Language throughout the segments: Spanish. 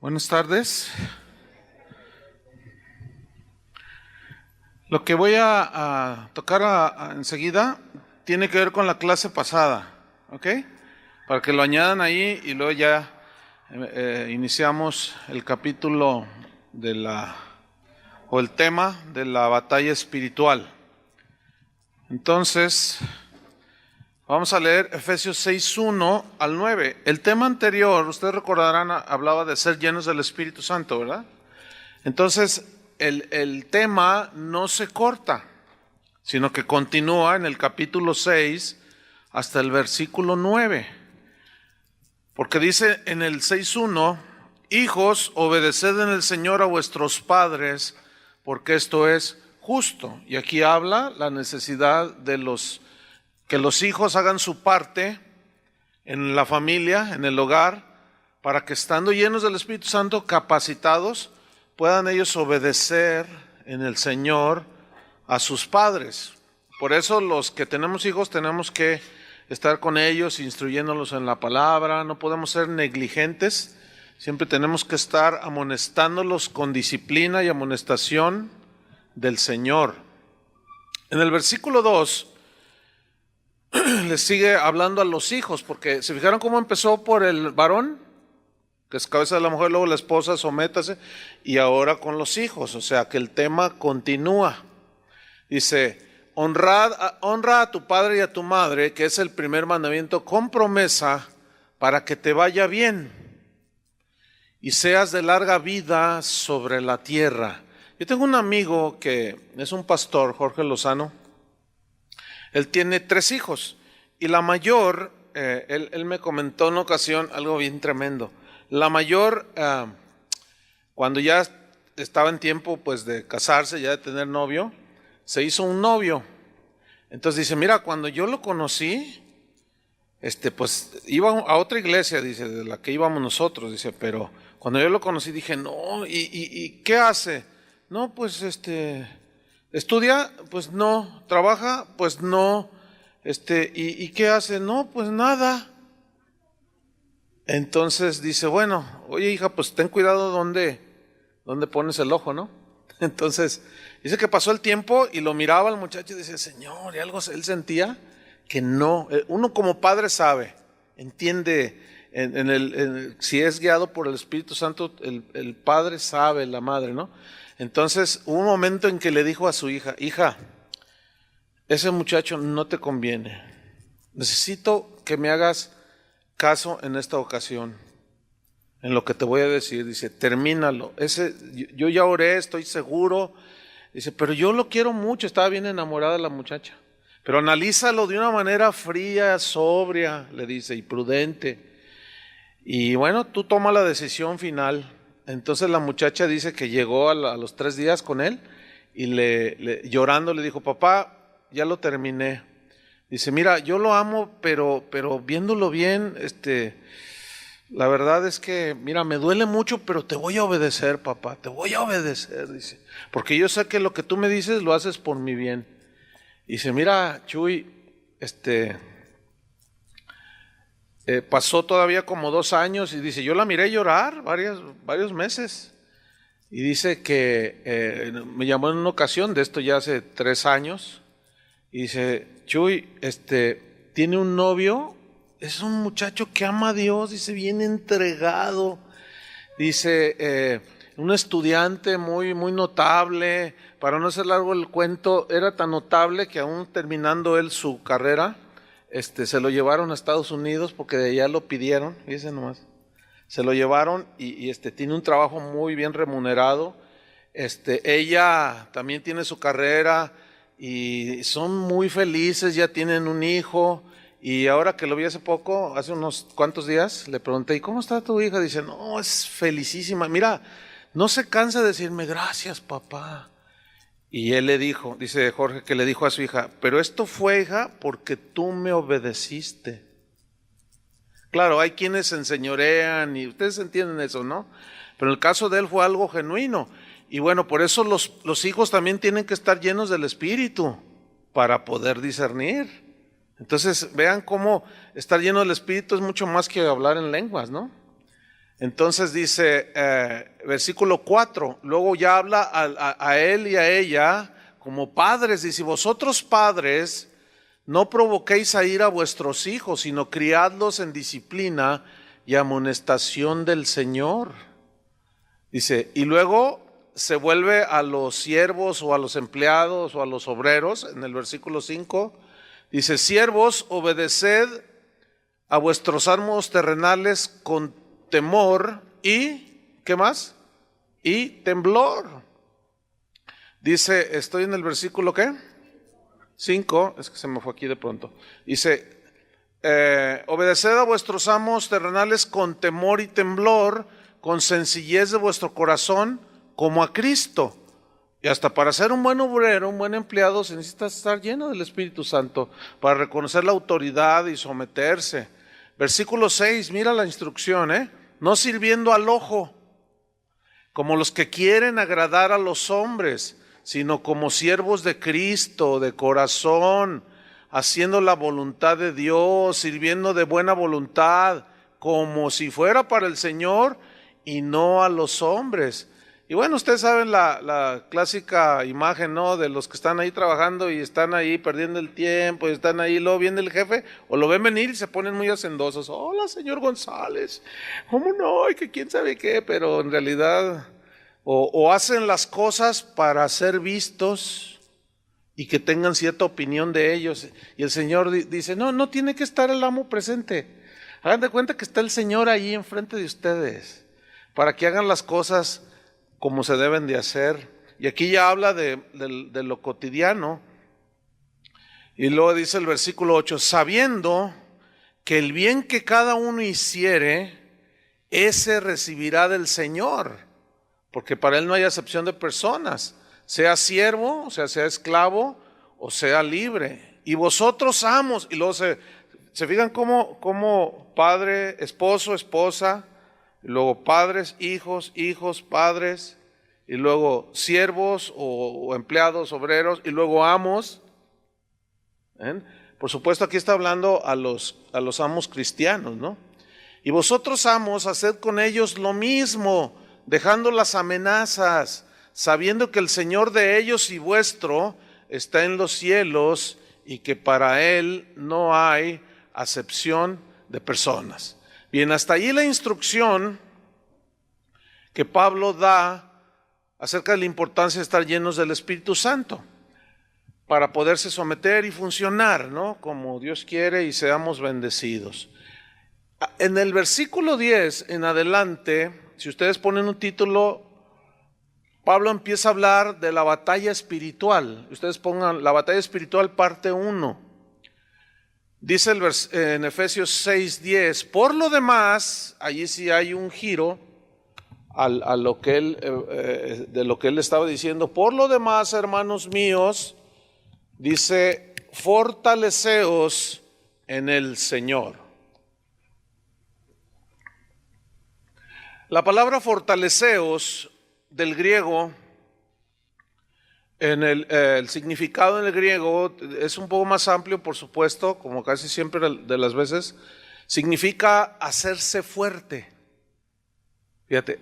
Buenas tardes. Lo que voy a tocar enseguida tiene que ver con la clase pasada, ¿ok? Para que lo añadan ahí y luego ya iniciamos el capítulo o el tema de la batalla espiritual. Entonces, vamos a leer Efesios 6:1 al 9. El tema anterior, ustedes recordarán, hablaba de ser llenos del Espíritu Santo, ¿verdad? Entonces, el tema no se corta, sino que continúa en el capítulo 6 hasta el versículo 9. Porque dice en el 6:1, hijos, obedeced en el Señor a vuestros padres, porque esto es justo. Y aquí habla la necesidad de que los hijos hagan su parte en la familia, en el hogar, para que estando llenos del Espíritu Santo, capacitados, puedan ellos obedecer en el Señor a sus padres. Por eso los que tenemos hijos tenemos que estar con ellos, instruyéndolos en la palabra. No podemos ser negligentes, siempre tenemos que estar amonestándolos con disciplina y amonestación del Señor. En el versículo 2 les sigue hablando a los hijos, porque ¿se fijaron cómo empezó por el varón? Que es cabeza de la mujer, luego la esposa, sométase, y ahora con los hijos, o sea que el tema continúa. Dice, honra a tu padre y a tu madre, que es el primer mandamiento con promesa, para que te vaya bien y seas de larga vida sobre la tierra. Yo tengo un amigo que es un pastor, Jorge Lozano. Él tiene 3 hijos y la mayor, él me comentó en una ocasión algo bien tremendo. La mayor, cuando ya estaba en tiempo pues de casarse, ya de tener novio, se hizo un novio. Entonces dice, mira, cuando yo lo conocí, pues iba a otra iglesia, dice, de la que íbamos nosotros, dice, pero cuando yo lo conocí dije, no, ¿y qué hace? No, pues ¿estudia? Pues no. ¿Trabaja? Pues no. ¿Y qué hace? No, pues nada. Entonces dice, bueno, oye hija, pues ten cuidado dónde pones el ojo, ¿no? Entonces, dice que pasó el tiempo y lo miraba al muchacho y dice, Señor, y algo él sentía que no. Uno como padre sabe, entiende, si es guiado por el Espíritu Santo, el padre sabe, la madre, ¿no? Entonces, hubo un momento en que le dijo a su hija, hija, ese muchacho no te conviene. Necesito que me hagas caso en esta ocasión, en lo que te voy a decir. Dice, termínalo. Yo ya oré, estoy seguro. Dice, pero yo lo quiero mucho. Estaba bien enamorada la muchacha. Pero analízalo de una manera fría, sobria, le dice, y prudente. Y bueno, tú toma la decisión final. Entonces la muchacha dice que llegó a los 3 días con él y llorando le dijo, papá, ya lo terminé. Dice, mira, yo lo amo, pero viéndolo bien, la verdad es que, mira, me duele mucho, pero te voy a obedecer, papá, te voy a obedecer, dice, porque yo sé que lo que tú me dices lo haces por mi bien. Dice, mira, Chuy, pasó todavía como 2 años y dice, yo la miré llorar varios meses. Y dice que me llamó en una ocasión, de esto ya hace 3 años, y dice, Chuy, tiene un novio, es un muchacho que ama a Dios, dice, bien entregado, dice, un estudiante muy, muy notable. Para no hacer largo el cuento, era tan notable que aún terminando él su carrera, se lo llevaron a Estados Unidos porque de allá lo pidieron, fíjense nomás. Se lo llevaron y tiene un trabajo muy bien remunerado. Ella también tiene su carrera y son muy felices, ya tienen un hijo. Y ahora que lo vi hace poco, hace unos cuantos días, le pregunté, ¿y cómo está tu hija? Dice, no, es felicísima. Mira, no se cansa de decirme, gracias, papá. Y él le dijo, dice Jorge, que le dijo a su hija, pero esto fue, hija, porque tú me obedeciste. Claro, hay quienes se enseñorean y ustedes entienden eso, ¿no? Pero en el caso de él fue algo genuino. Y bueno, por eso los hijos también tienen que estar llenos del Espíritu para poder discernir. Entonces, vean cómo estar lleno del Espíritu es mucho más que hablar en lenguas, ¿no? Entonces dice, versículo 4, luego ya habla a él y a ella como padres. Dice, vosotros padres, no provoquéis a ira a vuestros hijos, sino criadlos en disciplina y amonestación del Señor. Dice, y luego se vuelve a los siervos o a los empleados o a los obreros en el versículo 5. Dice, siervos, obedeced a vuestros amos terrenales con temor y, ¿qué más? Y temblor. Dice, estoy en el versículo ¿qué? 5, es que se me fue aquí de pronto. Dice, obedeced a vuestros amos terrenales con temor y temblor, con sencillez de vuestro corazón, como a Cristo. Y hasta para ser un buen obrero, un buen empleado, se necesita estar lleno del Espíritu Santo para reconocer la autoridad y someterse. Versículo 6, mira la instrucción, no sirviendo al ojo, como los que quieren agradar a los hombres, sino como siervos de Cristo, de corazón, haciendo la voluntad de Dios, sirviendo de buena voluntad, como si fuera para el Señor y no a los hombres. Y bueno, ustedes saben la clásica imagen, ¿no? De los que están ahí trabajando y están ahí perdiendo el tiempo, y están ahí, luego viene el jefe, o lo ven venir y se ponen muy hacendosos. Hola, señor González, ¿cómo no? Y que quién sabe qué, pero en realidad, o hacen las cosas para ser vistos y que tengan cierta opinión de ellos. Y el Señor dice, no tiene que estar el amo presente. Hagan de cuenta que está el Señor ahí enfrente de ustedes, para que hagan las cosas como se deben de hacer. Y aquí ya habla de lo cotidiano. Y luego dice el versículo 8, sabiendo que el bien que cada uno hiciere, ese recibirá del Señor, porque para Él no hay acepción de personas, sea siervo, o sea esclavo, o sea libre. Y vosotros amos, y luego se fijan cómo padre, esposo, esposa, y luego padres, hijos, padres, y luego siervos o empleados, obreros, y luego amos. Por supuesto, aquí está hablando a los amos cristianos, ¿no? Y vosotros amos, haced con ellos lo mismo, dejando las amenazas, sabiendo que el Señor de ellos y vuestro está en los cielos y que para Él no hay acepción de personas. Bien, hasta allí la instrucción que Pablo da acerca de la importancia de estar llenos del Espíritu Santo para poderse someter y funcionar, ¿no? Como Dios quiere y seamos bendecidos. En el versículo 10 en adelante, si ustedes ponen un título, Pablo empieza a hablar de la batalla espiritual. Ustedes pongan la batalla espiritual parte 1. Dice en Efesios 6:10, por lo demás, allí sí hay un giro a lo que de lo que él estaba diciendo. Por lo demás, hermanos míos, dice, fortaleceos en el Señor. La palabra fortaleceos del griego, en el significado en el griego es un poco más amplio, por supuesto, como casi siempre de las veces, significa hacerse fuerte. Fíjate,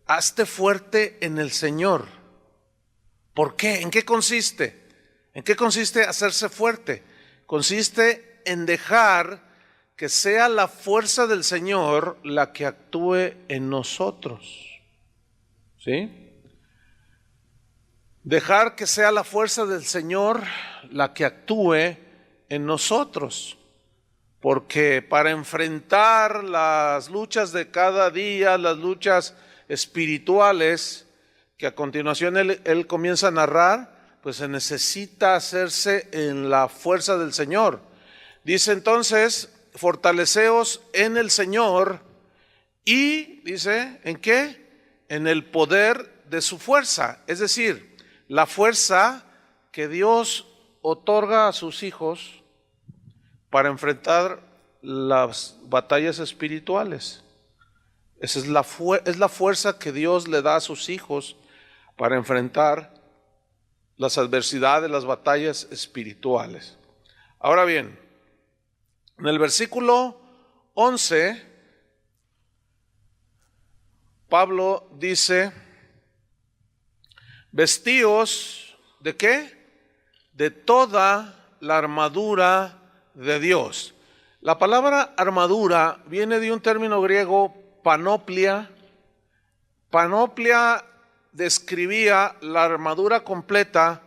hazte fuerte en el Señor. ¿Por qué? ¿En qué consiste? ¿En qué consiste hacerse fuerte? Consiste en dejar que sea la fuerza del Señor la que actúe en nosotros. ¿Sí? Dejar que sea la fuerza del Señor la que actúe en nosotros. Porque para enfrentar las luchas de cada día, las luchas espirituales, que a continuación él comienza a narrar, pues se necesita hacerse en la fuerza del Señor. Dice entonces, fortaleceos en el Señor y, dice, ¿en qué? En el poder de su fuerza, es decir, la fuerza que Dios otorga a sus hijos para enfrentar las batallas espirituales. Esa es la fuerza que Dios le da a sus hijos para enfrentar las adversidades, las batallas espirituales. Ahora bien, en el versículo 11 Pablo dice, vestíos ¿de qué? De toda la armadura de Dios. La palabra armadura viene de un término griego, panoplia. Panoplia describía la armadura completa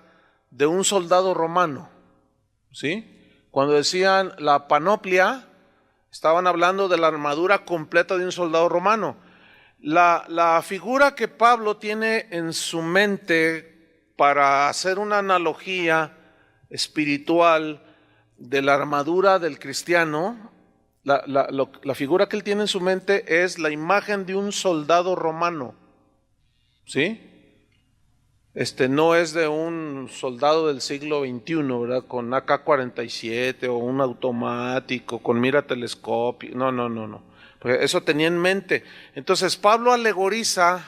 de un soldado romano, ¿sí? Cuando decían la panoplia, estaban hablando de la armadura completa de un soldado romano. La figura que Pablo tiene en su mente para hacer una analogía espiritual de la armadura del cristiano, la figura que él tiene en su mente es la imagen de un soldado romano, ¿sí? No es de un soldado del siglo XXI, ¿verdad? Con AK-47 o un automático, con mira telescopio. No. Porque eso tenía en mente. Entonces Pablo alegoriza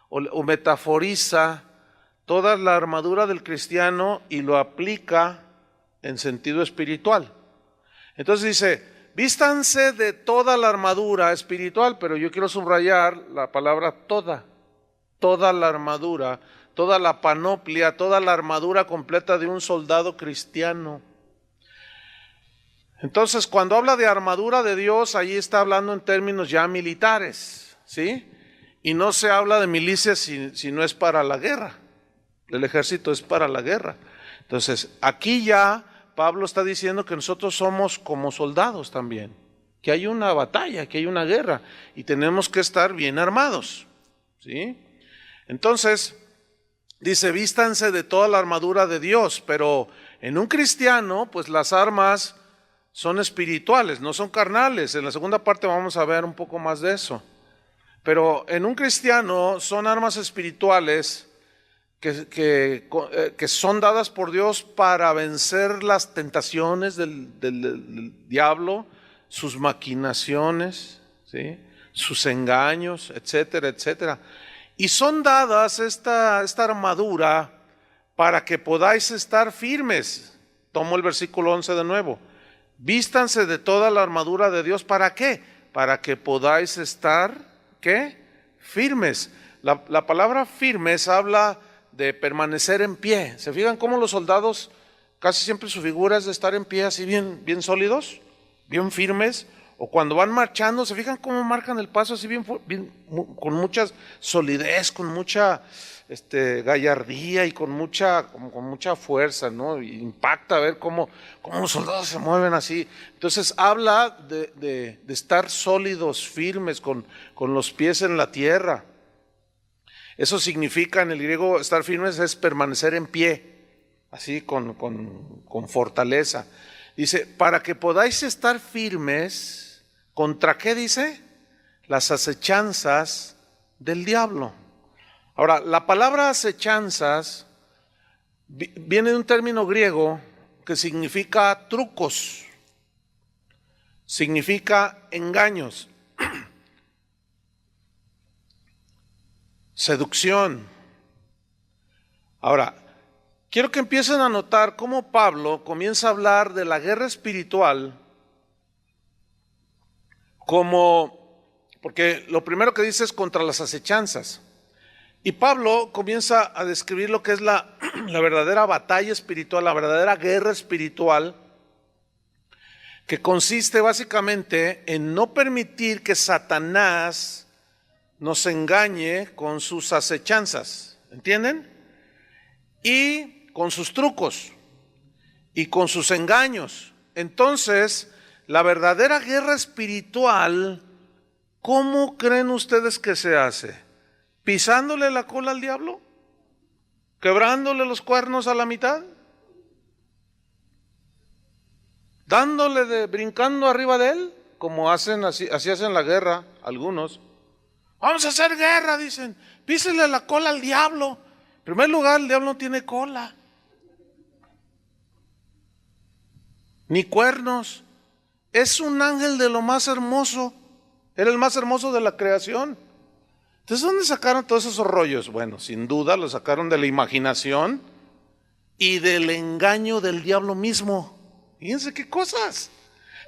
o metaforiza toda la armadura del cristiano y lo aplica en sentido espiritual. Entonces dice, vístanse de toda la armadura espiritual, pero yo quiero subrayar la palabra toda la armadura, toda la panoplia, toda la armadura completa de un soldado cristiano. Entonces, cuando habla de armadura de Dios, allí está hablando en términos ya militares, ¿sí? Y no se habla de milicias si no es para la guerra. El ejército es para la guerra. Entonces, aquí ya Pablo está diciendo que nosotros somos como soldados también, que hay una batalla, que hay una guerra y tenemos que estar bien armados, ¿sí? Entonces, dice, vístanse de toda la armadura de Dios, pero en un cristiano, pues las armas son espirituales, no son carnales. En la segunda parte vamos a ver un poco más de eso. Pero en un cristiano son armas espirituales que son dadas por Dios para vencer las tentaciones del diablo, sus maquinaciones, ¿sí? Sus engaños, etcétera, etcétera. Y son dadas esta armadura para que podáis estar firmes. Tomo el versículo 11 de nuevo. Vístanse de toda la armadura de Dios. ¿Para qué? Para que podáis estar, ¿qué? Firmes. La palabra firmes habla de permanecer en pie. ¿Se fijan cómo los soldados casi siempre su figura es de estar en pie así bien sólidos, bien firmes? O cuando van marchando, ¿se fijan cómo marcan el paso así con mucha solidez, con mucha gallardía y con mucha fuerza, ¿no? Y impacta ver cómo los soldados se mueven así. Entonces habla de estar sólidos, firmes, con los pies en la tierra. Eso significa en el griego estar firmes es permanecer en pie, así con fortaleza. Dice, para que podáis estar firmes, ¿contra qué dice? Las acechanzas del diablo. Ahora, la palabra acechanzas viene de un término griego que significa trucos, significa engaños, seducción. Ahora, quiero que empiecen a notar cómo Pablo comienza a hablar de la guerra espiritual porque lo primero que dice es contra las acechanzas. Y Pablo comienza a describir lo que es la verdadera batalla espiritual, la verdadera guerra espiritual, que consiste básicamente en no permitir que Satanás nos engañe con sus acechanzas, ¿entienden? Y con sus trucos y con sus engaños. Entonces, la verdadera guerra espiritual, ¿cómo creen ustedes que se hace? ¿Pisándole la cola al diablo? ¿Quebrándole los cuernos a la mitad? ¿Brincando arriba de él? Como hacen así hacen la guerra algunos. Vamos a hacer guerra, dicen. Písenle la cola al diablo. En primer lugar, el diablo no tiene cola, ni cuernos. Es un ángel de lo más hermoso. Era el más hermoso de la creación. Entonces, ¿dónde sacaron todos esos rollos? Bueno, sin duda lo sacaron de la imaginación y del engaño del diablo mismo. Fíjense qué cosas.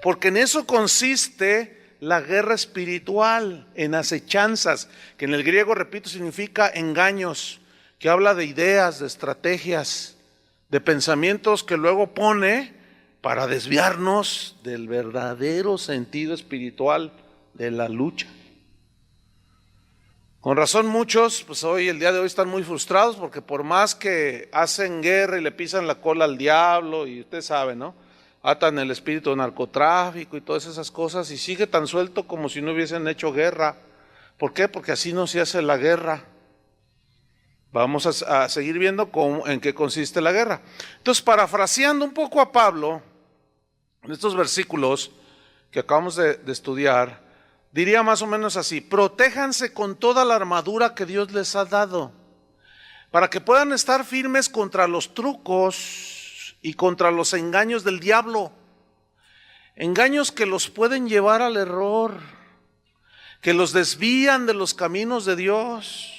Porque en eso consiste la guerra espiritual en acechanzas, que en el griego, repito, significa engaños, que habla de ideas, de estrategias, de pensamientos que luego pone para desviarnos del verdadero sentido espiritual de la lucha. Con razón muchos, pues hoy, el día de hoy, están muy frustrados porque por más que hacen guerra y le pisan la cola al diablo, y usted sabe, ¿no? Atan el espíritu de narcotráfico y todas esas cosas, y sigue tan suelto como si no hubiesen hecho guerra. ¿Por qué? Porque así no se hace la guerra. Vamos a seguir viendo en qué consiste la guerra. Entonces, parafraseando un poco a Pablo, en estos versículos que acabamos de estudiar, diría más o menos así: protéjanse con toda la armadura que Dios les ha dado, para que puedan estar firmes contra los trucos y contra los engaños del diablo. Engaños que los pueden llevar al error, que los desvían de los caminos de Dios.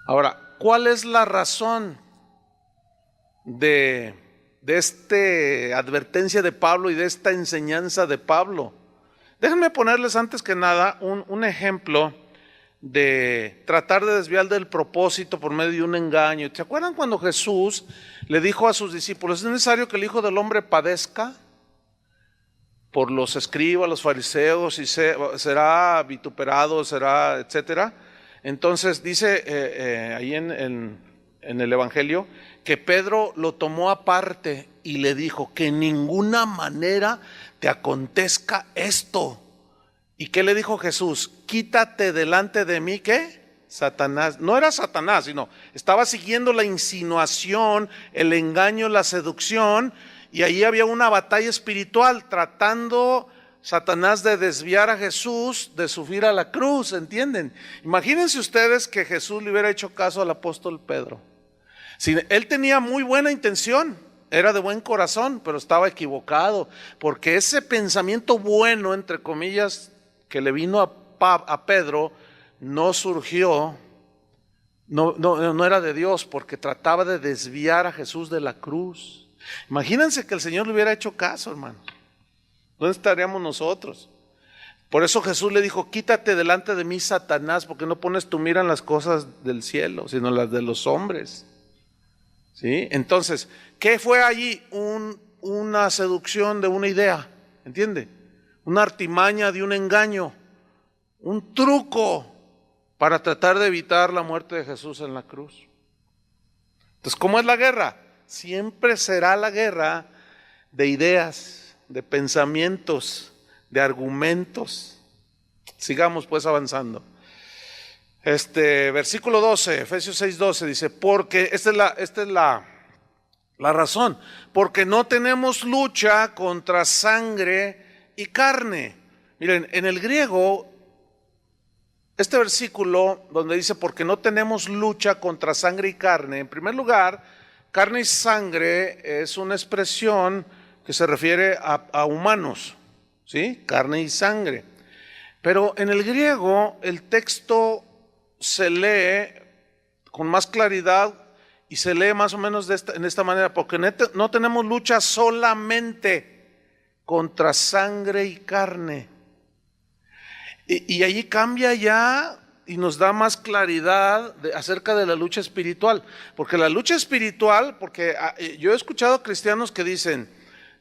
Ahora, ¿cuál es la razón de esta advertencia de Pablo y de esta enseñanza de Pablo? Déjenme ponerles antes que nada un ejemplo de tratar de desviar del propósito por medio de un engaño. ¿Se acuerdan cuando Jesús le dijo a sus discípulos: es necesario que el Hijo del Hombre padezca por los escribas, los fariseos, y será vituperado, será, etcétera? Entonces dice ahí en el Evangelio que Pedro lo tomó aparte y le dijo: que en ninguna manera te acontezca esto. ¿Y qué le dijo Jesús? Quítate delante de mí, ¿qué? Satanás. No era Satanás, sino estaba siguiendo la insinuación, el engaño, la seducción, y ahí había una batalla espiritual tratando Satanás de desviar a Jesús de subir a la cruz, ¿entienden? Imagínense ustedes que Jesús le hubiera hecho caso al apóstol Pedro. Si él tenía muy buena intención, era de buen corazón, pero estaba equivocado, porque ese pensamiento bueno, entre comillas, que le vino a Pedro, no surgió, no era de Dios, porque trataba de desviar a Jesús de la cruz. Imagínense que el Señor le hubiera hecho caso, hermanos. ¿Dónde estaríamos nosotros? Por eso Jesús le dijo: quítate delante de mí, Satanás, porque no pones tu mira en las cosas del cielo, sino en las de los hombres. ¿Sí? Entonces, ¿qué fue allí? Una seducción de una idea, ¿entiende? Una artimaña de un engaño, un truco para tratar de evitar la muerte de Jesús en la cruz. Entonces, ¿cómo es la guerra? Siempre será la guerra de ideas, de pensamientos, de argumentos. Sigamos pues avanzando. Versículo 12, Efesios 6:12 dice: porque esta es la razón, porque no tenemos lucha contra sangre y carne. Miren, en el griego, este versículo donde dice porque no tenemos lucha contra sangre y carne, en primer lugar, carne y sangre es una expresión que se refiere a humanos, ¿sí? Carne y sangre. Pero en el griego el texto se lee con más claridad y se lee más o menos en esta manera: porque no tenemos lucha solamente contra sangre y carne. Y allí cambia ya y nos da más claridad acerca de la lucha espiritual. Porque la lucha espiritual, porque yo he escuchado cristianos que dicen: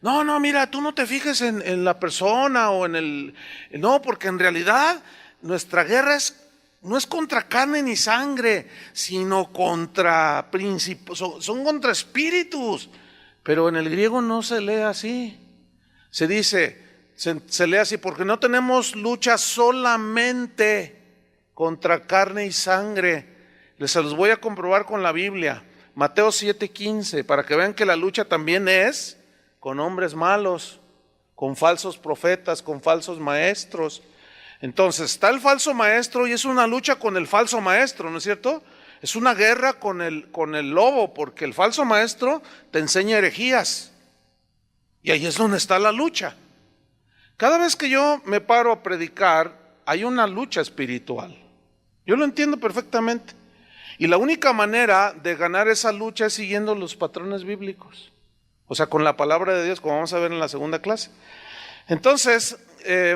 no, mira, tú no te fijes en la persona o en el... No, porque en realidad nuestra guerra no es contra carne ni sangre, sino contra principios, son contra espíritus. Pero en el griego no se lee así. Se lee así: porque no tenemos lucha solamente contra carne y sangre. Les los voy a comprobar con la Biblia. Mateo 7:15, para que vean que la lucha también es con hombres malos, con falsos profetas, con falsos maestros. Entonces está el falso maestro y es una lucha con el falso maestro, ¿no es cierto? Es una guerra con el lobo, porque el falso maestro te enseña herejías, y ahí es donde está la lucha. Cada vez que yo me paro a predicar, hay una lucha espiritual. Yo lo entiendo perfectamente, y la única manera de ganar esa lucha es siguiendo los patrones bíblicos. O sea, con la palabra de Dios, como vamos a ver en la segunda clase. Entonces,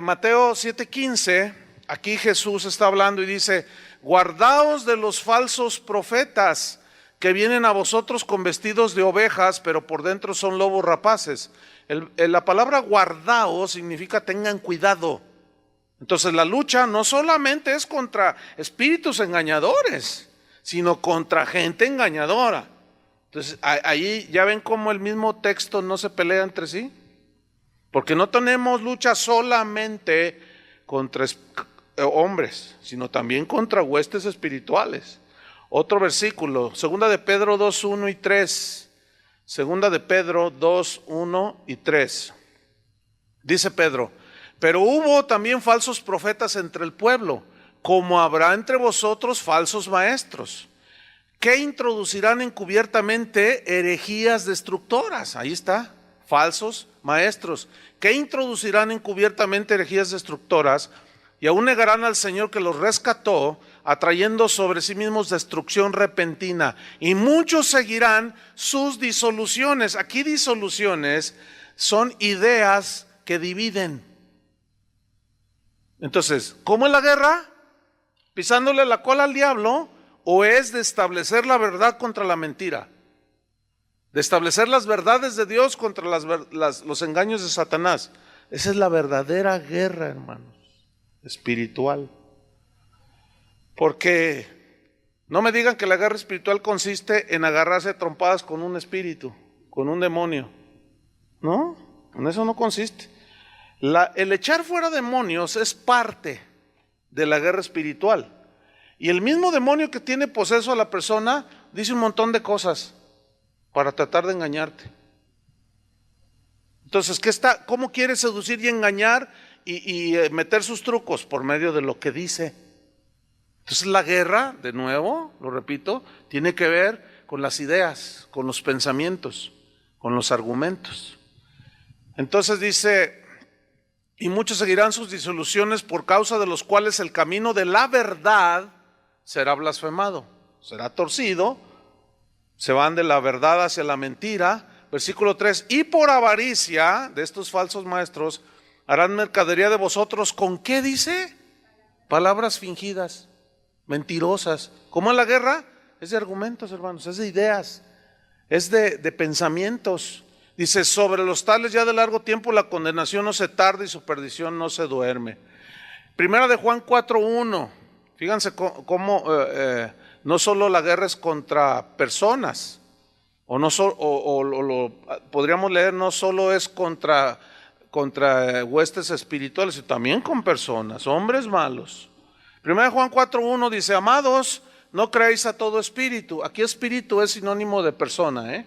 Mateo 7:15, aquí Jesús está hablando y dice: guardaos de los falsos profetas que vienen a vosotros con vestidos de ovejas, pero por dentro son lobos rapaces. La palabra guardaos significa tengan cuidado. Entonces la lucha no solamente es contra espíritus engañadores, sino contra gente engañadora. Entonces ahí ya ven cómo el mismo texto no se pelea entre sí. Porque no tenemos lucha solamente contra hombres, sino también contra huestes espirituales. Otro versículo, 2 de Pedro 2, 1 y 3. 2 de Pedro 2, 1 y 3. Dice Pedro: pero hubo también falsos profetas entre el pueblo, como habrá entre vosotros falsos maestros, que introducirán encubiertamente herejías destructoras. Ahí está, falsos maestros, que introducirán encubiertamente herejías destructoras, y aún negarán al Señor que los rescató, atrayendo sobre sí mismos destrucción repentina. Y muchos seguirán sus disoluciones. Aquí disoluciones son ideas que dividen. Entonces, ¿cómo es la guerra? ¿Pisándole la cola al diablo? ¿O es de establecer la verdad contra la mentira? De establecer las verdades de Dios contra los engaños de Satanás. Esa es la verdadera guerra, hermanos, espiritual. Porque no me digan que la guerra espiritual consiste en agarrarse a trompadas con un espíritu, con un demonio. No, en eso no consiste. El echar fuera demonios es parte de la guerra espiritual. Y el mismo demonio que tiene poseso a la persona dice un montón de cosas para tratar de engañarte. Entonces, ¿cómo quiere seducir y engañar y meter sus trucos? Por medio de lo que dice. Entonces la guerra, de nuevo, lo repito, tiene que ver con las ideas, con los pensamientos, con los argumentos. Entonces dice: y muchos seguirán sus disoluciones, por causa de los cuales el camino de la verdad será blasfemado, será torcido, se van de la verdad hacia la mentira. Versículo 3, y por avaricia de estos falsos maestros harán mercadería de vosotros. ¿Con qué dice? Palabras fingidas, mentirosas. ¿Cómo es la guerra? Es de argumentos, hermanos, es de ideas, es de pensamientos. Dice: sobre los tales ya de largo tiempo la condenación no se tarda y su perdición no se duerme. Primera de Juan 4:1. Fíjense cómo no solo la guerra es contra personas, podríamos leer, no solo es contra huestes espirituales, sino también con personas, hombres malos. Primera de Juan 4:1 dice: amados, no creáis a todo espíritu. Aquí espíritu es sinónimo de persona,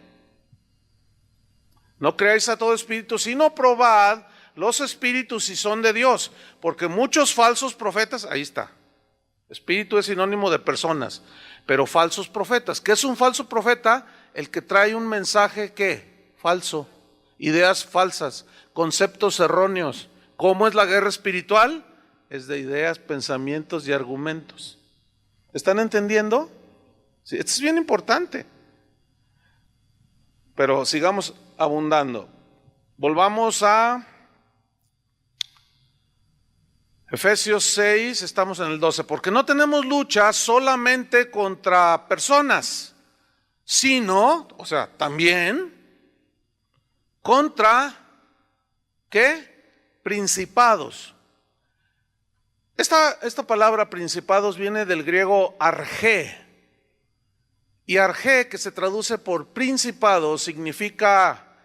No creáis a todo espíritu, sino probad los espíritus si son de Dios, porque muchos falsos profetas, ahí está, espíritu es sinónimo de personas, pero falsos profetas. ¿Qué es un falso profeta? El que trae un mensaje, ¿qué? Falso, ideas falsas, conceptos erróneos. ¿Cómo es la guerra espiritual? Es de ideas, pensamientos y argumentos. ¿Están entendiendo? Sí, esto es bien importante. Pero sigamos abundando. Volvamos a Efesios 6, estamos en el 12. Porque no tenemos lucha solamente contra personas, sino, o sea, también contra, ¿qué? Principados. Esta palabra principados viene del griego argé. Y argé, que se traduce por principado, significa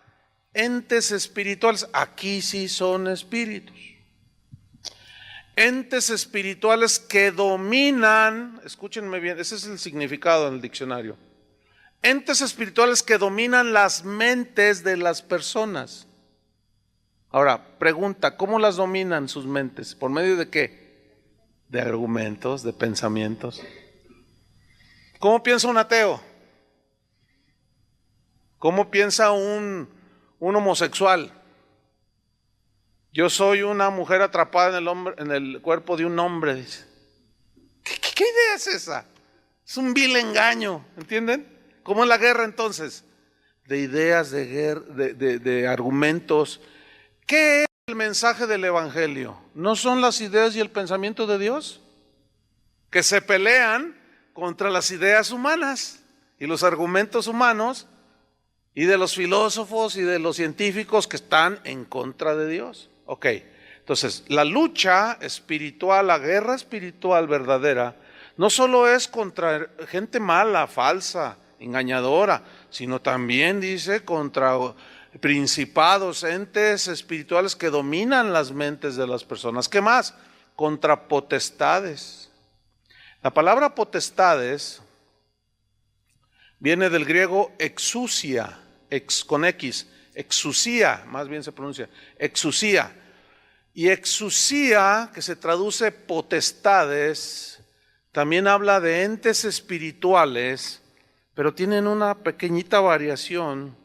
entes espirituales. Aquí sí son espíritus. Entes espirituales que dominan, escúchenme bien, ese es el significado en el diccionario. Entes espirituales que dominan las mentes de las personas. Ahora, pregunta, ¿cómo las dominan sus mentes? ¿Por medio de qué? De argumentos, de pensamientos. ¿Cómo piensa un ateo? ¿Cómo piensa un homosexual? Yo soy una mujer atrapada en el cuerpo de un hombre, dice. ¿Qué idea es esa? Es un vil engaño, ¿entienden? ¿Cómo es la guerra entonces? De ideas, de argumentos. ¿Qué es el mensaje del Evangelio? ¿No son las ideas y el pensamiento de Dios que se pelean contra las ideas humanas y los argumentos humanos y de los filósofos y de los científicos que están en contra de Dios? Ok, entonces la lucha espiritual, la guerra espiritual verdadera, no solo es contra gente mala, falsa, engañadora, sino también dice contra principados, entes espirituales que dominan las mentes de las personas. ¿Qué más? Contra potestades. La palabra potestades viene del griego exousia, con X, exousia, más bien se pronuncia, exousia. Y exousia, que se traduce potestades, también habla de entes espirituales, pero tienen una pequeñita variación.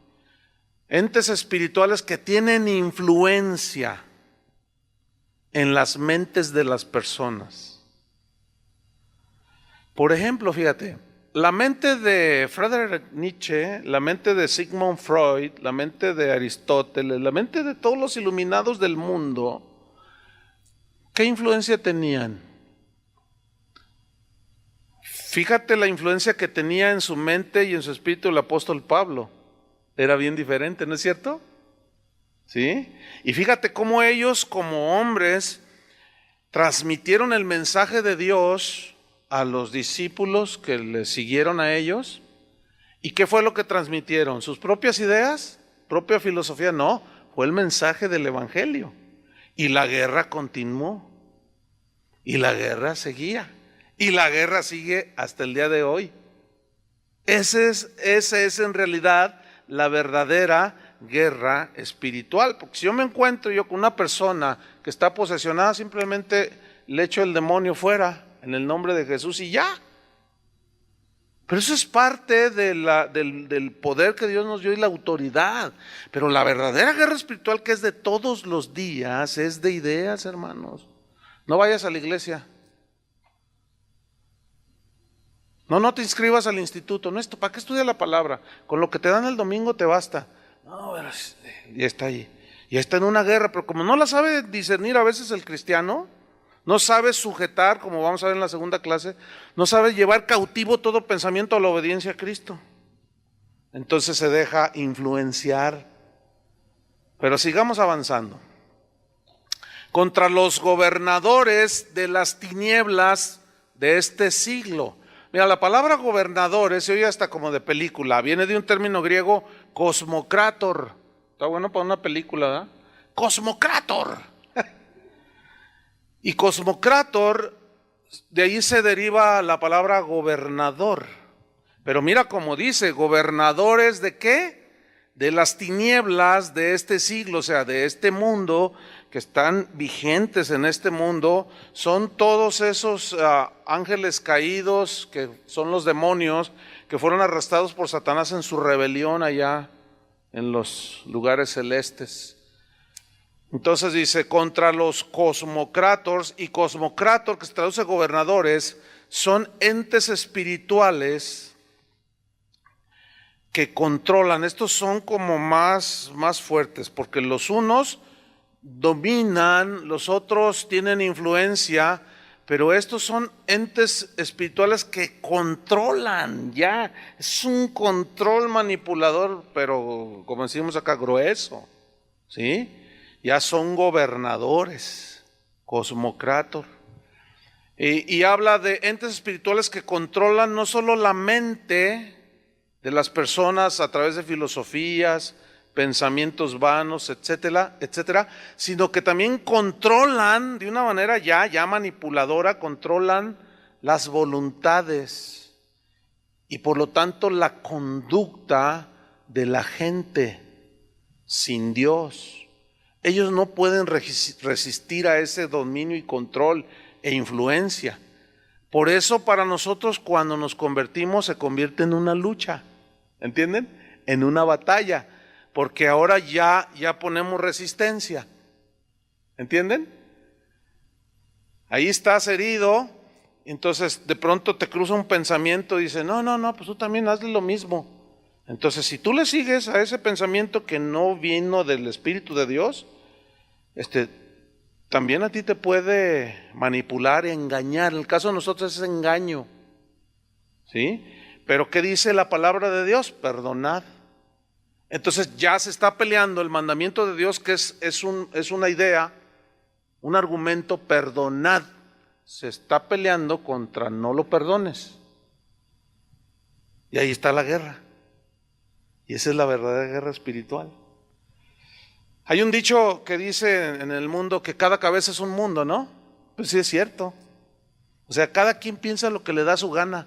Entes espirituales que tienen influencia en las mentes de las personas. Por ejemplo, fíjate, la mente de Friedrich Nietzsche, la mente de Sigmund Freud, la mente de Aristóteles, la mente de todos los iluminados del mundo, ¿qué influencia tenían? Fíjate la influencia que tenía en su mente y en su espíritu el apóstol Pablo. Era bien diferente, ¿no es cierto? ¿Sí? Y fíjate cómo ellos como hombres transmitieron el mensaje de Dios a los discípulos que les siguieron a ellos. ¿Y qué fue lo que transmitieron? ¿Sus propias ideas? ¿Propia filosofía? No, fue el mensaje del Evangelio. Y la guerra continuó. Y la guerra seguía. Y la guerra sigue hasta el día de hoy. Esa es en realidad la verdadera guerra espiritual. Porque si yo me encuentro con una persona que está posesionada, simplemente le echo el demonio fuera en el nombre de Jesús y ya. Pero eso es parte del poder que Dios nos dio y la autoridad. Pero la verdadera guerra espiritual, que es de todos los días, es de ideas, hermanos. No vayas a la iglesia. No te inscribas al instituto. No, ¿para qué estudias la palabra? Con lo que te dan el domingo te basta. No, pero ya está ahí. Ya está en una guerra, pero como no la sabe discernir a veces el cristiano, no sabe sujetar, como vamos a ver en la segunda clase, no sabe llevar cautivo todo pensamiento a la obediencia a Cristo. Entonces se deja influenciar. Pero sigamos avanzando. Contra los gobernadores de las tinieblas de este siglo. Mira, la palabra gobernadores se oye hasta como de película. Viene de un término griego, cosmocrator. Está bueno para una película, ¿verdad? Cosmocrator. Y cosmocrator, de ahí se deriva la palabra gobernador. Pero mira cómo dice, gobernadores ¿de qué? De las tinieblas de este siglo, o sea, de este mundo, que están vigentes en este mundo, son todos esos ángeles caídos, que son los demonios, que fueron arrastrados por Satanás en su rebelión allá en los lugares celestes. Entonces dice, contra los cosmocrators, y cosmocrator, que se traduce gobernadores, son entes espirituales que controlan. Estos son como más fuertes, porque los unos dominan, los otros tienen influencia, pero estos son entes espirituales que controlan, ya, es un control manipulador, pero como decimos acá, grueso, ¿sí? Ya son gobernadores, cosmocrator. Y habla de entes espirituales que controlan no solo la mente de las personas a través de filosofías, pensamientos vanos, etcétera, etcétera, sino que también controlan de una manera ya manipuladora, controlan las voluntades y por lo tanto la conducta de la gente sin Dios. Ellos no pueden resistir a ese dominio y control e influencia. Por eso para nosotros cuando nos convertimos se convierte en una lucha, ¿entienden? En una batalla, porque ahora ya ponemos resistencia, ¿entienden? Ahí estás herido, entonces de pronto te cruza un pensamiento y dice, no, pues tú también hazle lo mismo. Entonces si tú le sigues a ese pensamiento que no vino del Espíritu de Dios, también a ti te puede manipular y engañar. En el caso de nosotros es engaño, ¿sí? Pero ¿qué dice la palabra de Dios? Perdonad. Entonces ya se está peleando el mandamiento de Dios, que es una idea, un argumento, perdonad. Se está peleando contra no lo perdones. Y ahí está la guerra. Y esa es la verdadera guerra espiritual. Hay un dicho que dice en el mundo que cada cabeza es un mundo, ¿no? Pues sí es cierto. O sea, cada quien piensa lo que le da su gana.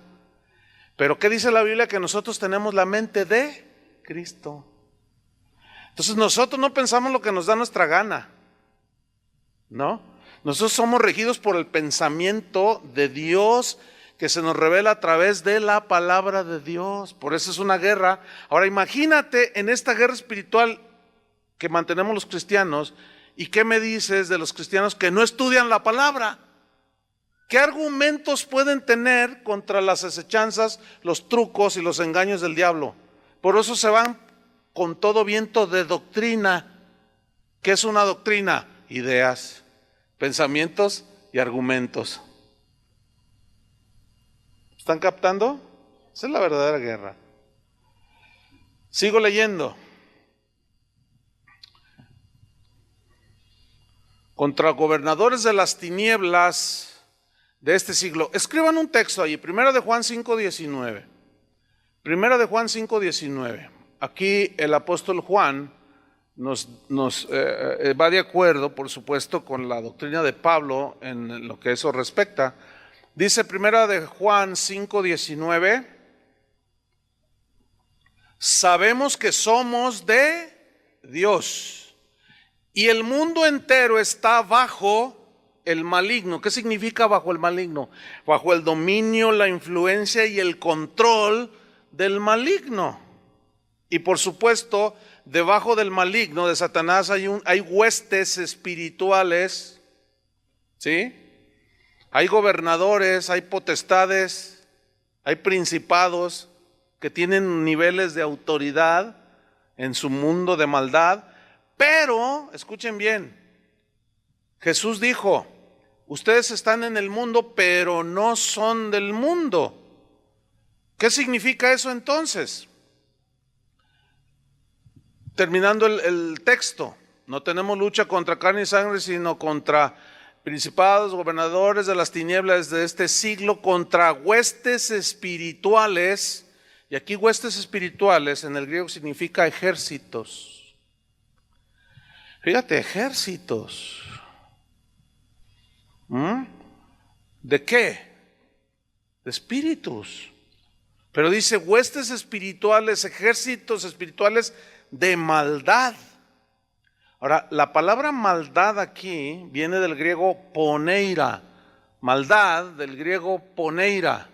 Pero ¿qué dice la Biblia? Que nosotros tenemos la mente de Cristo. Entonces nosotros no pensamos lo que nos da nuestra gana, ¿no? Nosotros somos regidos por el pensamiento de Dios que se nos revela a través de la palabra de Dios. Por eso es una guerra. Ahora imagínate en esta guerra espiritual que mantenemos los cristianos, ¿y qué me dices de los cristianos que no estudian la palabra? ¿Qué argumentos pueden tener contra las asechanzas, los trucos y los engaños del diablo? Por eso se van con todo viento de doctrina. ¿Qué es una doctrina? Ideas, pensamientos y argumentos. ¿Están captando? Esa es la verdadera guerra. Sigo leyendo. Contra gobernadores de las tinieblas de este siglo. Escriban un texto ahí, 1 de Juan 5:19. 1 de Juan 5:19. Aquí el apóstol Juan nos va de acuerdo, por supuesto, con la doctrina de Pablo en lo que eso respecta. Dice 1 de Juan 5:19, sabemos que somos de Dios y el mundo entero está bajo el maligno. ¿Qué significa bajo el maligno? Bajo el dominio, la influencia y el control del maligno. Y por supuesto, debajo del maligno, de Satanás, hay huestes espirituales, ¿sí? Hay gobernadores, hay potestades, hay principados que tienen niveles de autoridad en su mundo de maldad. Pero, escuchen bien, Jesús dijo, ustedes están en el mundo, pero no son del mundo. ¿Qué significa eso entonces? Terminando el texto, no tenemos lucha contra carne y sangre, sino contra principados, gobernadores de las tinieblas de este siglo, contra huestes espirituales. Y aquí huestes espirituales en el griego significa ejércitos. Fíjate, ejércitos. ¿De qué? De espíritus. Pero dice huestes espirituales, ejércitos espirituales de maldad. Ahora, la palabra maldad aquí viene del griego poneira. Maldad del griego poneira.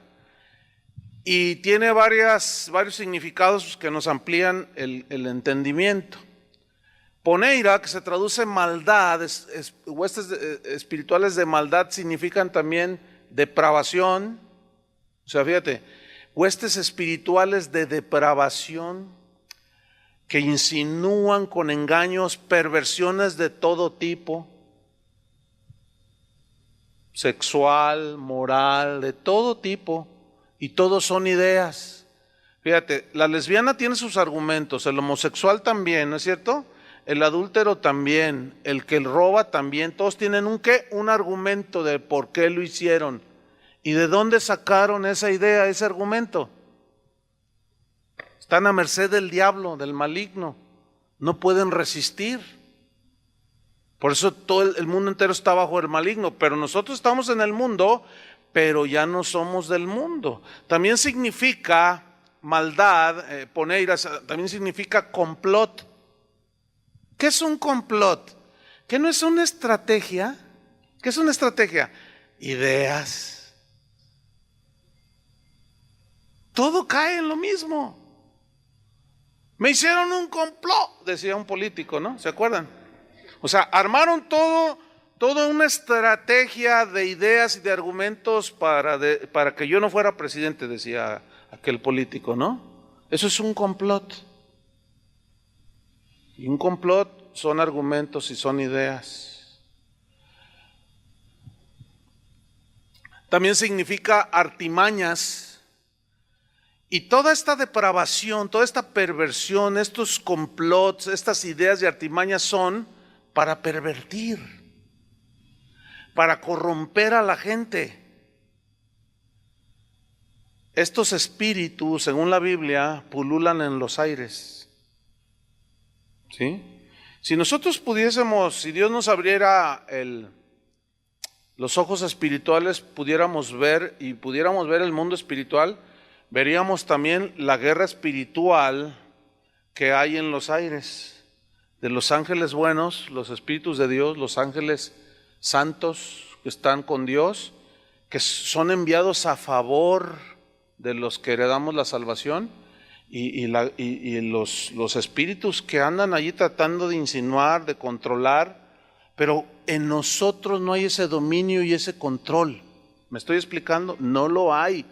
Y tiene varios significados que nos amplían el entendimiento. Poneira, que se traduce maldad, huestes espirituales de maldad significan también depravación. O sea, fíjate, huestes espirituales de depravación que insinúan con engaños, perversiones de todo tipo, sexual, moral, de todo tipo, y todos son ideas. Fíjate, la lesbiana tiene sus argumentos, el homosexual también, ¿no es cierto? El adúltero también, el que roba también, todos tienen un argumento de por qué lo hicieron. ¿Y de dónde sacaron esa idea, ese argumento? Están a merced del diablo, del maligno. No pueden resistir. Por eso todo el mundo entero está bajo el maligno. Pero nosotros estamos en el mundo, pero ya no somos del mundo. También significa maldad, poneira, también significa complot. ¿Qué es un complot? ¿Qué no es una estrategia? ¿Qué es una estrategia? Ideas. Todo cae en lo mismo. Me hicieron un complot, decía un político, ¿no? ¿Se acuerdan? O sea, armaron toda una estrategia de ideas y de argumentos para que yo no fuera presidente, decía aquel político, ¿no? Eso es un complot. Y un complot son argumentos y son ideas. También significa artimañas. Y toda esta depravación, toda esta perversión, estos complots, estas ideas de artimañas son para pervertir, para corromper a la gente. Estos espíritus, según la Biblia, pululan en los aires. ¿Sí? Si nosotros pudiésemos, si Dios nos abriera los ojos espirituales, pudiéramos ver el mundo espiritual, veríamos también la guerra espiritual que hay en los aires, de los ángeles buenos, los espíritus de Dios, los ángeles santos que están con Dios, que son enviados a favor de los que heredamos la salvación, y los espíritus que andan allí tratando de insinuar, de controlar, pero en nosotros no hay ese dominio y ese control. ¿Me estoy explicando? No lo hay.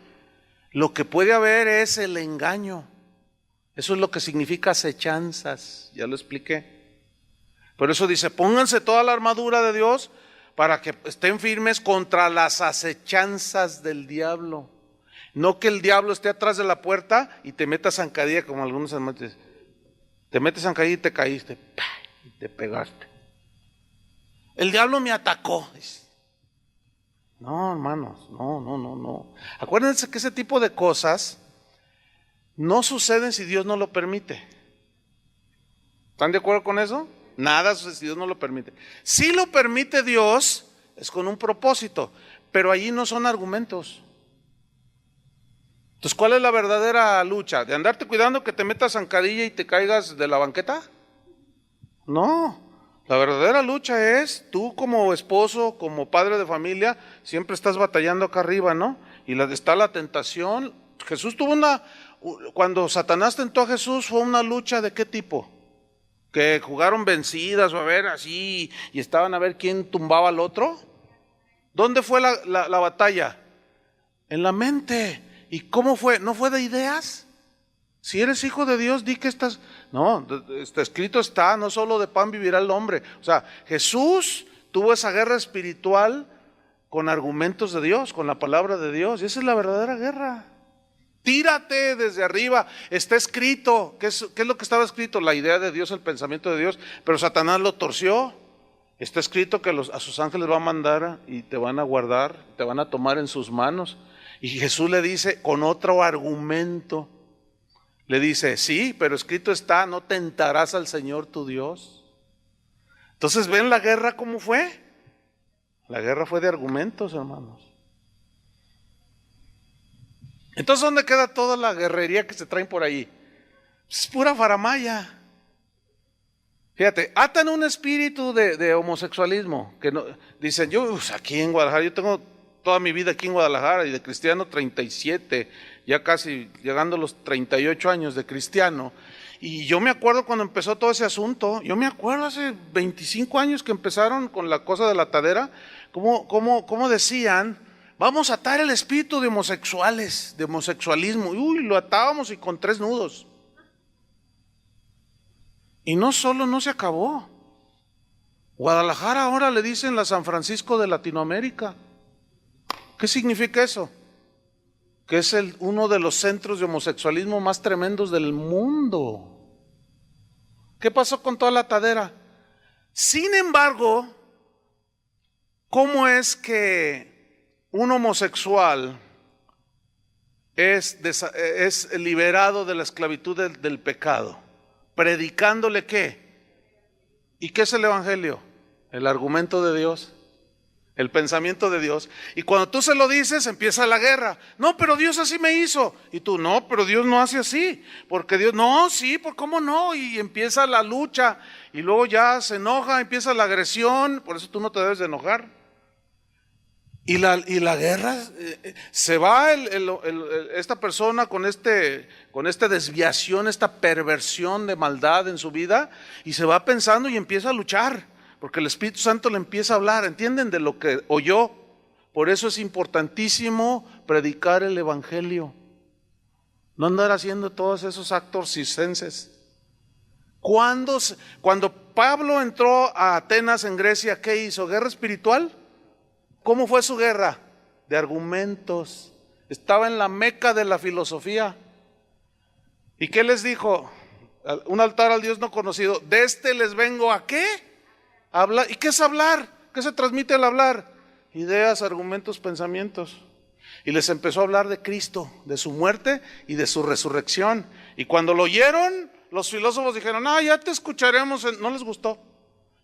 Lo que puede haber es el engaño. Eso es lo que significa acechanzas, ya lo expliqué. Por eso dice, pónganse toda la armadura de Dios para que estén firmes contra las acechanzas del diablo. No que el diablo esté atrás de la puerta y te metas zancadilla como algunos hermanos. Te metes zancadilla y te caíste, y te pegaste. El diablo me atacó. No, hermanos, no. Acuérdense que ese tipo de cosas no suceden si Dios no lo permite. ¿Están de acuerdo con eso? Nada sucede si Dios no lo permite. Si lo permite Dios, es con un propósito, pero allí no son argumentos. Entonces, ¿cuál es la verdadera lucha? ¿De andarte cuidando que te metas zancadilla y te caigas de la banqueta? No, la verdadera lucha es, tú como esposo, como padre de familia, siempre estás batallando acá arriba, ¿no? Y está la tentación. Jesús cuando Satanás tentó a Jesús, fue una lucha ¿de qué tipo? Que jugaron vencidas o a ver así, y estaban a ver quién tumbaba al otro. ¿Dónde fue la batalla? En la mente. ¿Y cómo fue? ¿No fue de ideas? Si eres hijo de Dios, di que estás... No, escrito está, no solo de pan vivirá el hombre. O sea, Jesús tuvo esa guerra espiritual con argumentos de Dios, con la palabra de Dios. Y esa es la verdadera guerra. Tírate desde arriba, está escrito. ¿Qué es lo que estaba escrito? La idea de Dios, el pensamiento de Dios. Pero Satanás lo torció. Está escrito que a sus ángeles va a mandar y te van a guardar, te van a tomar en sus manos. Y Jesús le dice con otro argumento, le dice, sí, pero escrito está, no tentarás al Señor tu Dios. Entonces, ¿ven la guerra cómo fue? La guerra fue de argumentos, hermanos. Entonces, ¿dónde queda toda la guerrería que se traen por ahí? Es pura faramaya. Fíjate, atan un espíritu de homosexualismo, que no, dicen, aquí en Guadalajara, yo tengo toda mi vida aquí en Guadalajara y de cristiano 37, ya casi llegando a los 38 años de cristiano. Y yo me acuerdo cuando empezó todo ese asunto, yo me acuerdo hace 25 años que empezaron con la cosa de la atadera, cómo decían, vamos a atar el espíritu de homosexuales, de homosexualismo. Lo atábamos y con 3 nudos. Y no solo no se acabó. Guadalajara ahora le dicen la San Francisco de Latinoamérica. ¿Qué significa eso? Que es uno de los centros de homosexualismo más tremendos del mundo. ¿Qué pasó con toda la atadera? Sin embargo, ¿cómo es que un homosexual es liberado de la esclavitud del pecado? ¿Predicándole qué? ¿Y qué es el evangelio? El argumento de Dios. El pensamiento de Dios. Y cuando tú se lo dices, empieza la guerra. No, pero Dios así me hizo. Y tú, no, pero Dios no hace así. Porque Dios, no, sí, ¿por cómo no? Y empieza la lucha. Y luego ya se enoja, empieza la agresión. Por eso tú no te debes de enojar. Y la guerra, se va esta persona con esta desviación, esta perversión de maldad en su vida. Y se va pensando y empieza a luchar. Porque el Espíritu Santo le empieza a hablar, ¿entienden? De lo que oyó. Por eso es importantísimo predicar el evangelio. No andar haciendo todos esos actos circenses. Cuando Pablo entró a Atenas en Grecia, ¿qué hizo? ¿Guerra espiritual? ¿Cómo fue su guerra? De argumentos. Estaba en la meca de la filosofía. ¿Y qué les dijo? Un altar al Dios no conocido. De este les vengo ¿a qué? A hablar. ¿Y qué es hablar? ¿Qué se transmite al hablar? Ideas, argumentos, pensamientos. Y les empezó a hablar de Cristo, de su muerte y de su resurrección. Y cuando lo oyeron, los filósofos dijeron, ya te escucharemos, no les gustó.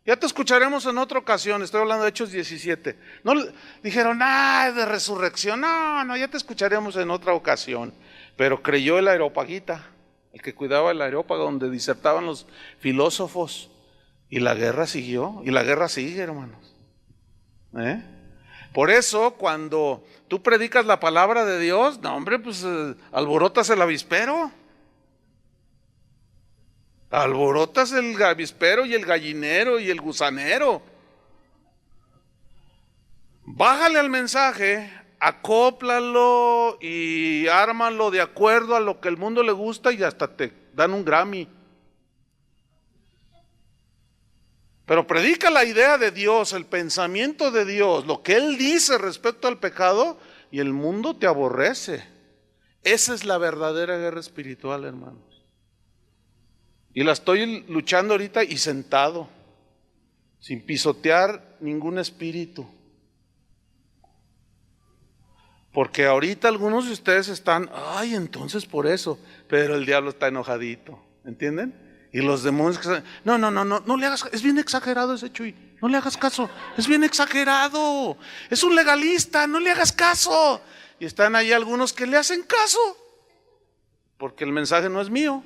Ya te escucharemos en otra ocasión. Estoy hablando de Hechos 17. No, dijeron, de resurrección. No, ya te escucharemos en otra ocasión. Pero creyó el Areópagita, el que cuidaba el Areópago, donde disertaban los filósofos. Y la guerra siguió, y la guerra sigue, hermanos. Por eso, cuando tú predicas la palabra de Dios, pues alborotas el avispero. Alborotas el avispero y el gallinero y el gusanero. Bájale al mensaje, acóplalo y ármalo de acuerdo a lo que el mundo le gusta y hasta te dan un Grammy. Pero predica la idea de Dios, el pensamiento de Dios, lo que Él dice respecto al pecado y el mundo te aborrece. Esa es la verdadera guerra espiritual, hermanos. Y la estoy luchando ahorita y sentado, sin pisotear ningún espíritu. Porque ahorita algunos de ustedes están, entonces por eso, pero el diablo está enojadito, ¿entienden? Y los demonios que están, no le hagas, es bien exagerado ese Chuy, no le hagas caso, es bien exagerado, es un legalista, no le hagas caso. Y están ahí algunos que le hacen caso, porque el mensaje no es mío.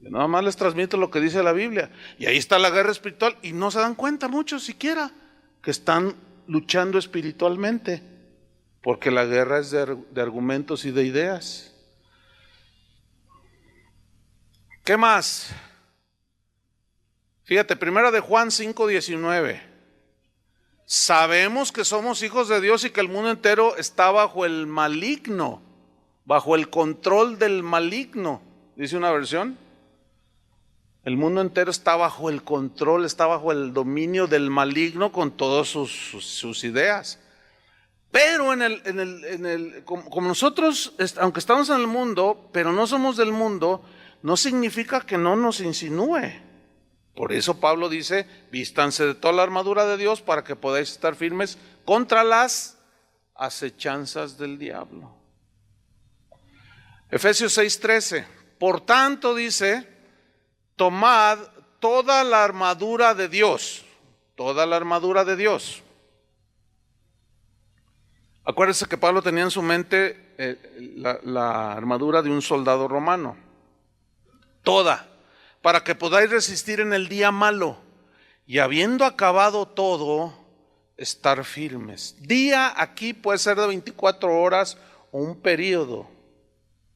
Yo nada más les transmito lo que dice la Biblia. Y ahí está la guerra espiritual y no se dan cuenta muchos siquiera que están luchando espiritualmente, porque la guerra es de argumentos y de ideas. ¿Qué más? Fíjate, primera de Juan 5:19. Sabemos que somos hijos de Dios y que el mundo entero está bajo el maligno, bajo el control del maligno, dice una versión. El mundo entero está bajo el control, está bajo el dominio del maligno con todas sus ideas. Pero como nosotros, aunque estamos en el mundo, pero no somos del mundo, no significa que no nos insinúe. Por eso Pablo dice, vístanse de toda la armadura de Dios para que podáis estar firmes contra las acechanzas del diablo. Efesios 6:13. Por tanto dice, tomad toda la armadura de Dios, toda la armadura de Dios. Acuérdense que Pablo tenía en su mente la armadura de un soldado romano. Toda, para que podáis resistir en el día malo y habiendo acabado todo, estar firmes. Día aquí puede ser de 24 horas o un periodo,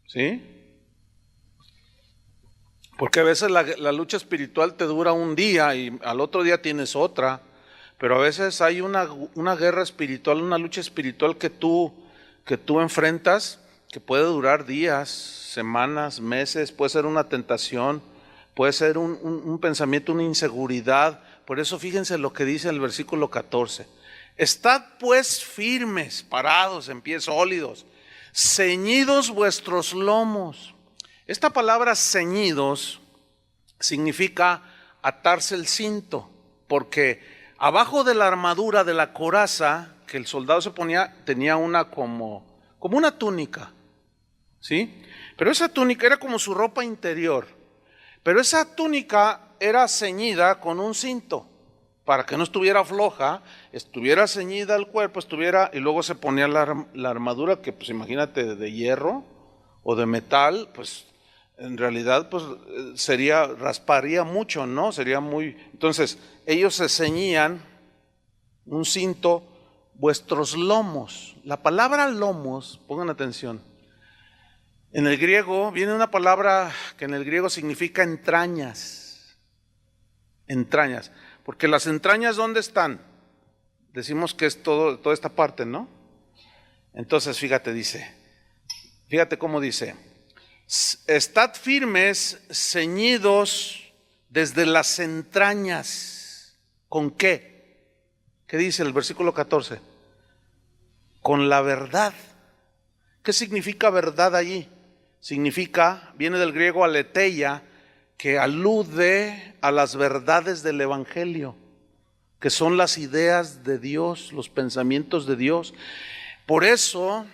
¿sí? Porque a veces la lucha espiritual te dura un día y al otro día tienes otra, pero a veces hay una guerra espiritual, una lucha espiritual que tú enfrentas, que puede durar días, semanas, meses, puede ser una tentación, puede ser un pensamiento, una inseguridad. Por eso fíjense lo que dice el versículo 14. Estad pues firmes, parados, en pie sólidos, ceñidos vuestros lomos. Esta palabra ceñidos significa atarse el cinto, porque abajo de la armadura de la coraza que el soldado se ponía, tenía una como una túnica, ¿sí? Pero esa túnica era como su ropa interior, pero esa túnica era ceñida con un cinto, para que no estuviera floja, estuviera ceñida el cuerpo, y luego se ponía la armadura que pues imagínate de hierro o de metal, pues en realidad pues rasparía mucho, ¿no? Sería muy... Entonces ellos se ceñían un cinto, vuestros lomos. La palabra lomos, pongan atención, en el griego viene una palabra que en el griego significa entrañas. Entrañas. Porque las entrañas, ¿dónde están? Decimos que es toda esta parte, ¿no? Entonces, fíjate cómo dice. Estad firmes, ceñidos desde las entrañas. ¿Con qué? ¿Qué dice el versículo 14? Con la verdad. ¿Qué significa verdad allí? Significa, viene del griego aletheia, que alude a las verdades del Evangelio, que son las ideas de Dios, los pensamientos de Dios. Por eso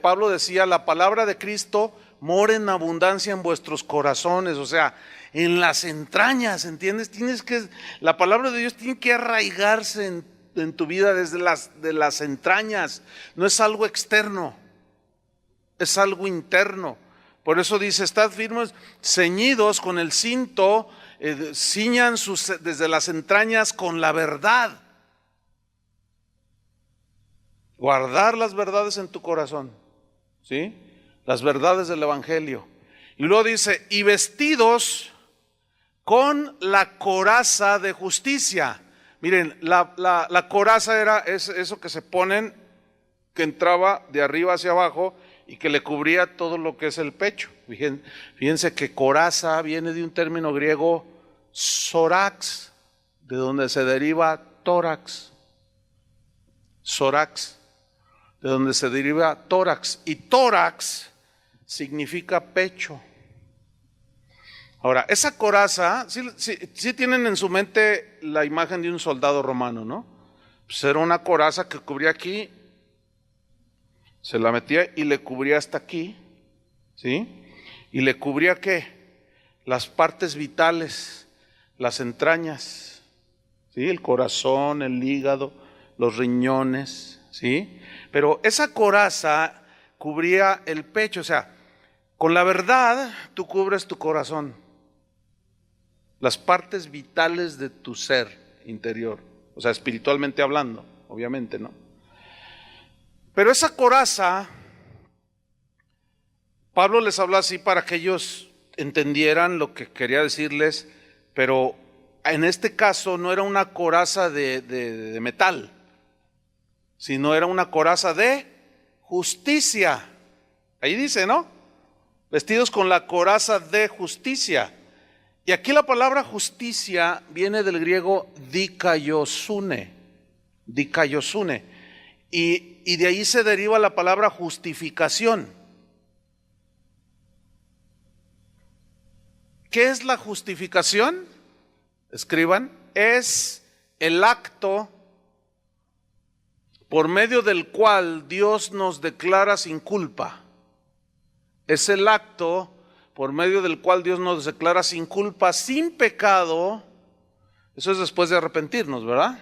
Pablo decía, la palabra de Cristo mora en abundancia en vuestros corazones, o sea, en las entrañas, ¿entiendes? La palabra de Dios tiene que arraigarse en tu vida desde las entrañas, no es algo externo, es algo interno. Por eso dice, estad firmes, ceñidos con el cinto, ciñan desde las entrañas con la verdad. Guardar las verdades en tu corazón, ¿sí? Las verdades del Evangelio. Y luego dice, y vestidos con la coraza de justicia. Miren, la coraza es eso que se ponen, que entraba de arriba hacia abajo y que le cubría todo lo que es el pecho. Fíjense que coraza viene de un término griego, sorax, de donde se deriva tórax. Sorax, de donde se deriva tórax. Y tórax significa pecho. Ahora, esa coraza, sí tienen en su mente la imagen de un soldado romano, ¿no? Pues era una coraza que cubría aquí, se la metía y le cubría hasta aquí, ¿sí? Y le cubría ¿qué? Las partes vitales, las entrañas, ¿sí? El corazón, el hígado, los riñones, ¿sí? Pero esa coraza cubría el pecho, o sea, con la verdad tú cubres tu corazón, las partes vitales de tu ser interior, o sea, espiritualmente hablando, obviamente, ¿no? Pero esa coraza, Pablo les habló así para que ellos entendieran lo que quería decirles, pero en este caso no era una coraza de metal, sino era una coraza de justicia. Ahí dice, ¿no? Vestidos con la coraza de justicia. Y aquí la palabra justicia viene del griego dikaiosune. Y de ahí se deriva la palabra justificación. ¿Qué es la justificación? Escriban, es el acto por medio del cual Dios nos declara sin culpa. Es el acto por medio del cual Dios nos declara sin culpa, sin pecado. Eso es después de arrepentirnos, ¿verdad?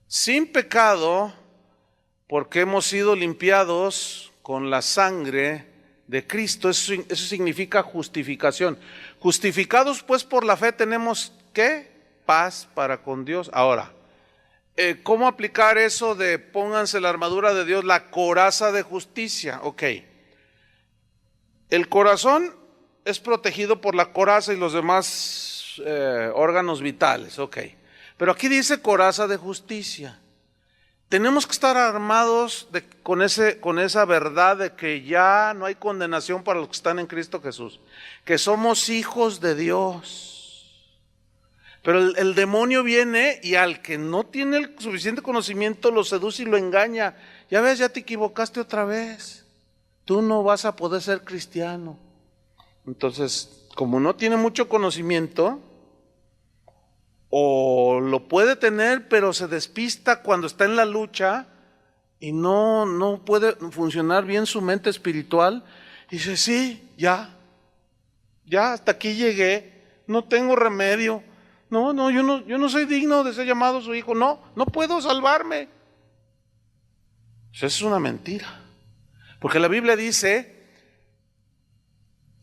Sin pecado, porque hemos sido limpiados con la sangre de Cristo. Eso significa justificación. Justificados pues por la fe tenemos ¿qué? Paz para con Dios. Ahora, ¿cómo aplicar eso de pónganse la armadura de Dios, la coraza de justicia? Ok. El corazón es protegido por la coraza y los demás órganos vitales, ok. Pero aquí dice coraza de justicia. Tenemos que estar armados con esa verdad de que ya no hay condenación para los que están en Cristo Jesús, que somos hijos de Dios. Pero el demonio viene y al que no tiene el suficiente conocimiento lo seduce y lo engaña. Ya ves, ya te equivocaste otra vez. Tú no vas a poder ser cristiano. Entonces, como no tiene mucho conocimiento, o lo puede tener, pero se despista cuando está en la lucha y no puede funcionar bien su mente espiritual, y dice, sí, ya hasta aquí llegué, no tengo remedio, yo no soy digno de ser llamado su hijo, no puedo salvarme. Eso es una mentira, porque la Biblia dice,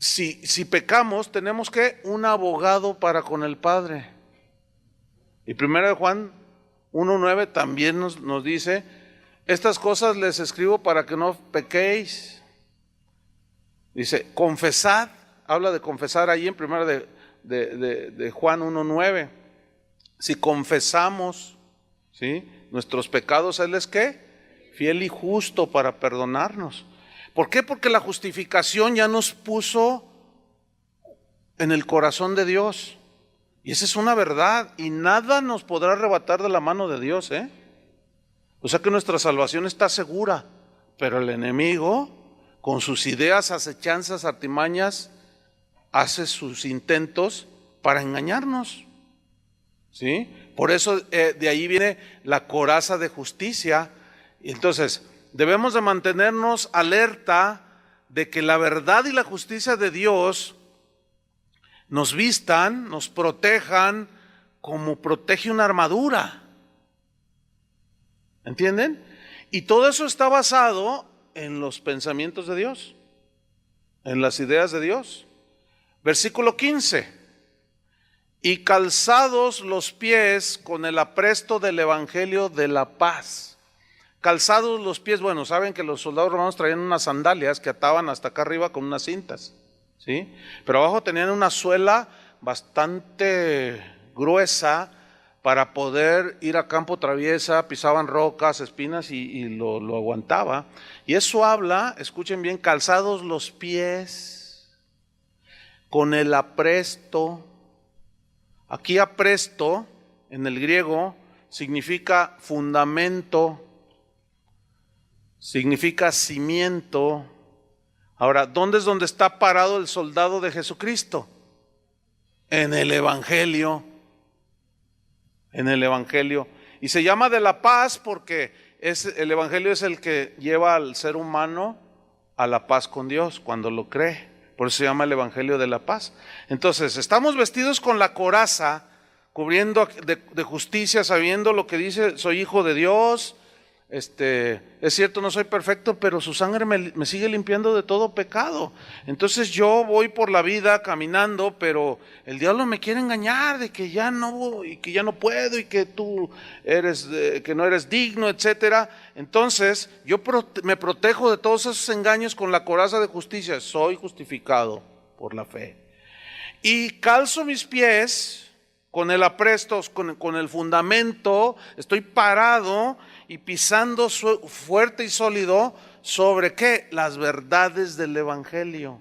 si pecamos, tenemos que un abogado para con el Padre. Y 1 Juan 1:9 también nos dice, estas cosas les escribo para que no pequéis. Dice, confesad, habla de confesar ahí en 1 de Juan 1:9. Si confesamos, ¿sí?, nuestros pecados, Él es ¿qué? Fiel y justo para perdonarnos. ¿Por qué? Porque la justificación ya nos puso en el corazón de Dios. Y esa es una verdad. Y nada nos podrá arrebatar de la mano de Dios, ¿eh? O sea que nuestra salvación está segura. Pero el enemigo, con sus ideas, acechanzas, artimañas, hace sus intentos para engañarnos. ¿Sí? Por eso de ahí viene la coraza de justicia. Entonces, debemos de mantenernos alerta de que la verdad y la justicia de Dios nos vistan, nos protejan como protege una armadura. ¿Entienden? Y todo eso está basado en los pensamientos de Dios, en las ideas de Dios. Versículo 15. Y calzados los pies con el apresto del evangelio de la paz. Calzados los pies, bueno, saben que los soldados romanos traían unas sandalias que ataban hasta acá arriba con unas cintas, ¿sí? Pero abajo tenían una suela bastante gruesa para poder ir a campo traviesa, pisaban rocas, espinas y lo aguantaba. Y eso habla, escuchen bien, calzados los pies con el apresto. Aquí apresto, en el griego, significa fundamento, significa cimiento. Ahora, ¿dónde es donde está parado el soldado de Jesucristo? En el Evangelio. En el Evangelio. Y se llama de la paz porque el Evangelio es el que lleva al ser humano a la paz con Dios cuando lo cree. Por eso se llama el Evangelio de la paz. Entonces, estamos vestidos con la coraza, cubriendo de justicia, sabiendo lo que dice, soy hijo de Dios. Es cierto, no soy perfecto, pero su sangre me sigue limpiando de todo pecado. Entonces yo voy por la vida caminando, pero el diablo me quiere engañar de que ya no, y que ya no puedo, y que tú que no eres digno, etcétera. Entonces yo me protejo de todos esos engaños con la coraza de justicia. Soy justificado por la fe. Y calzo mis pies con el apresto, con el fundamento, estoy parado y pisando fuerte y sólido sobre ¿qué? Las verdades del Evangelio.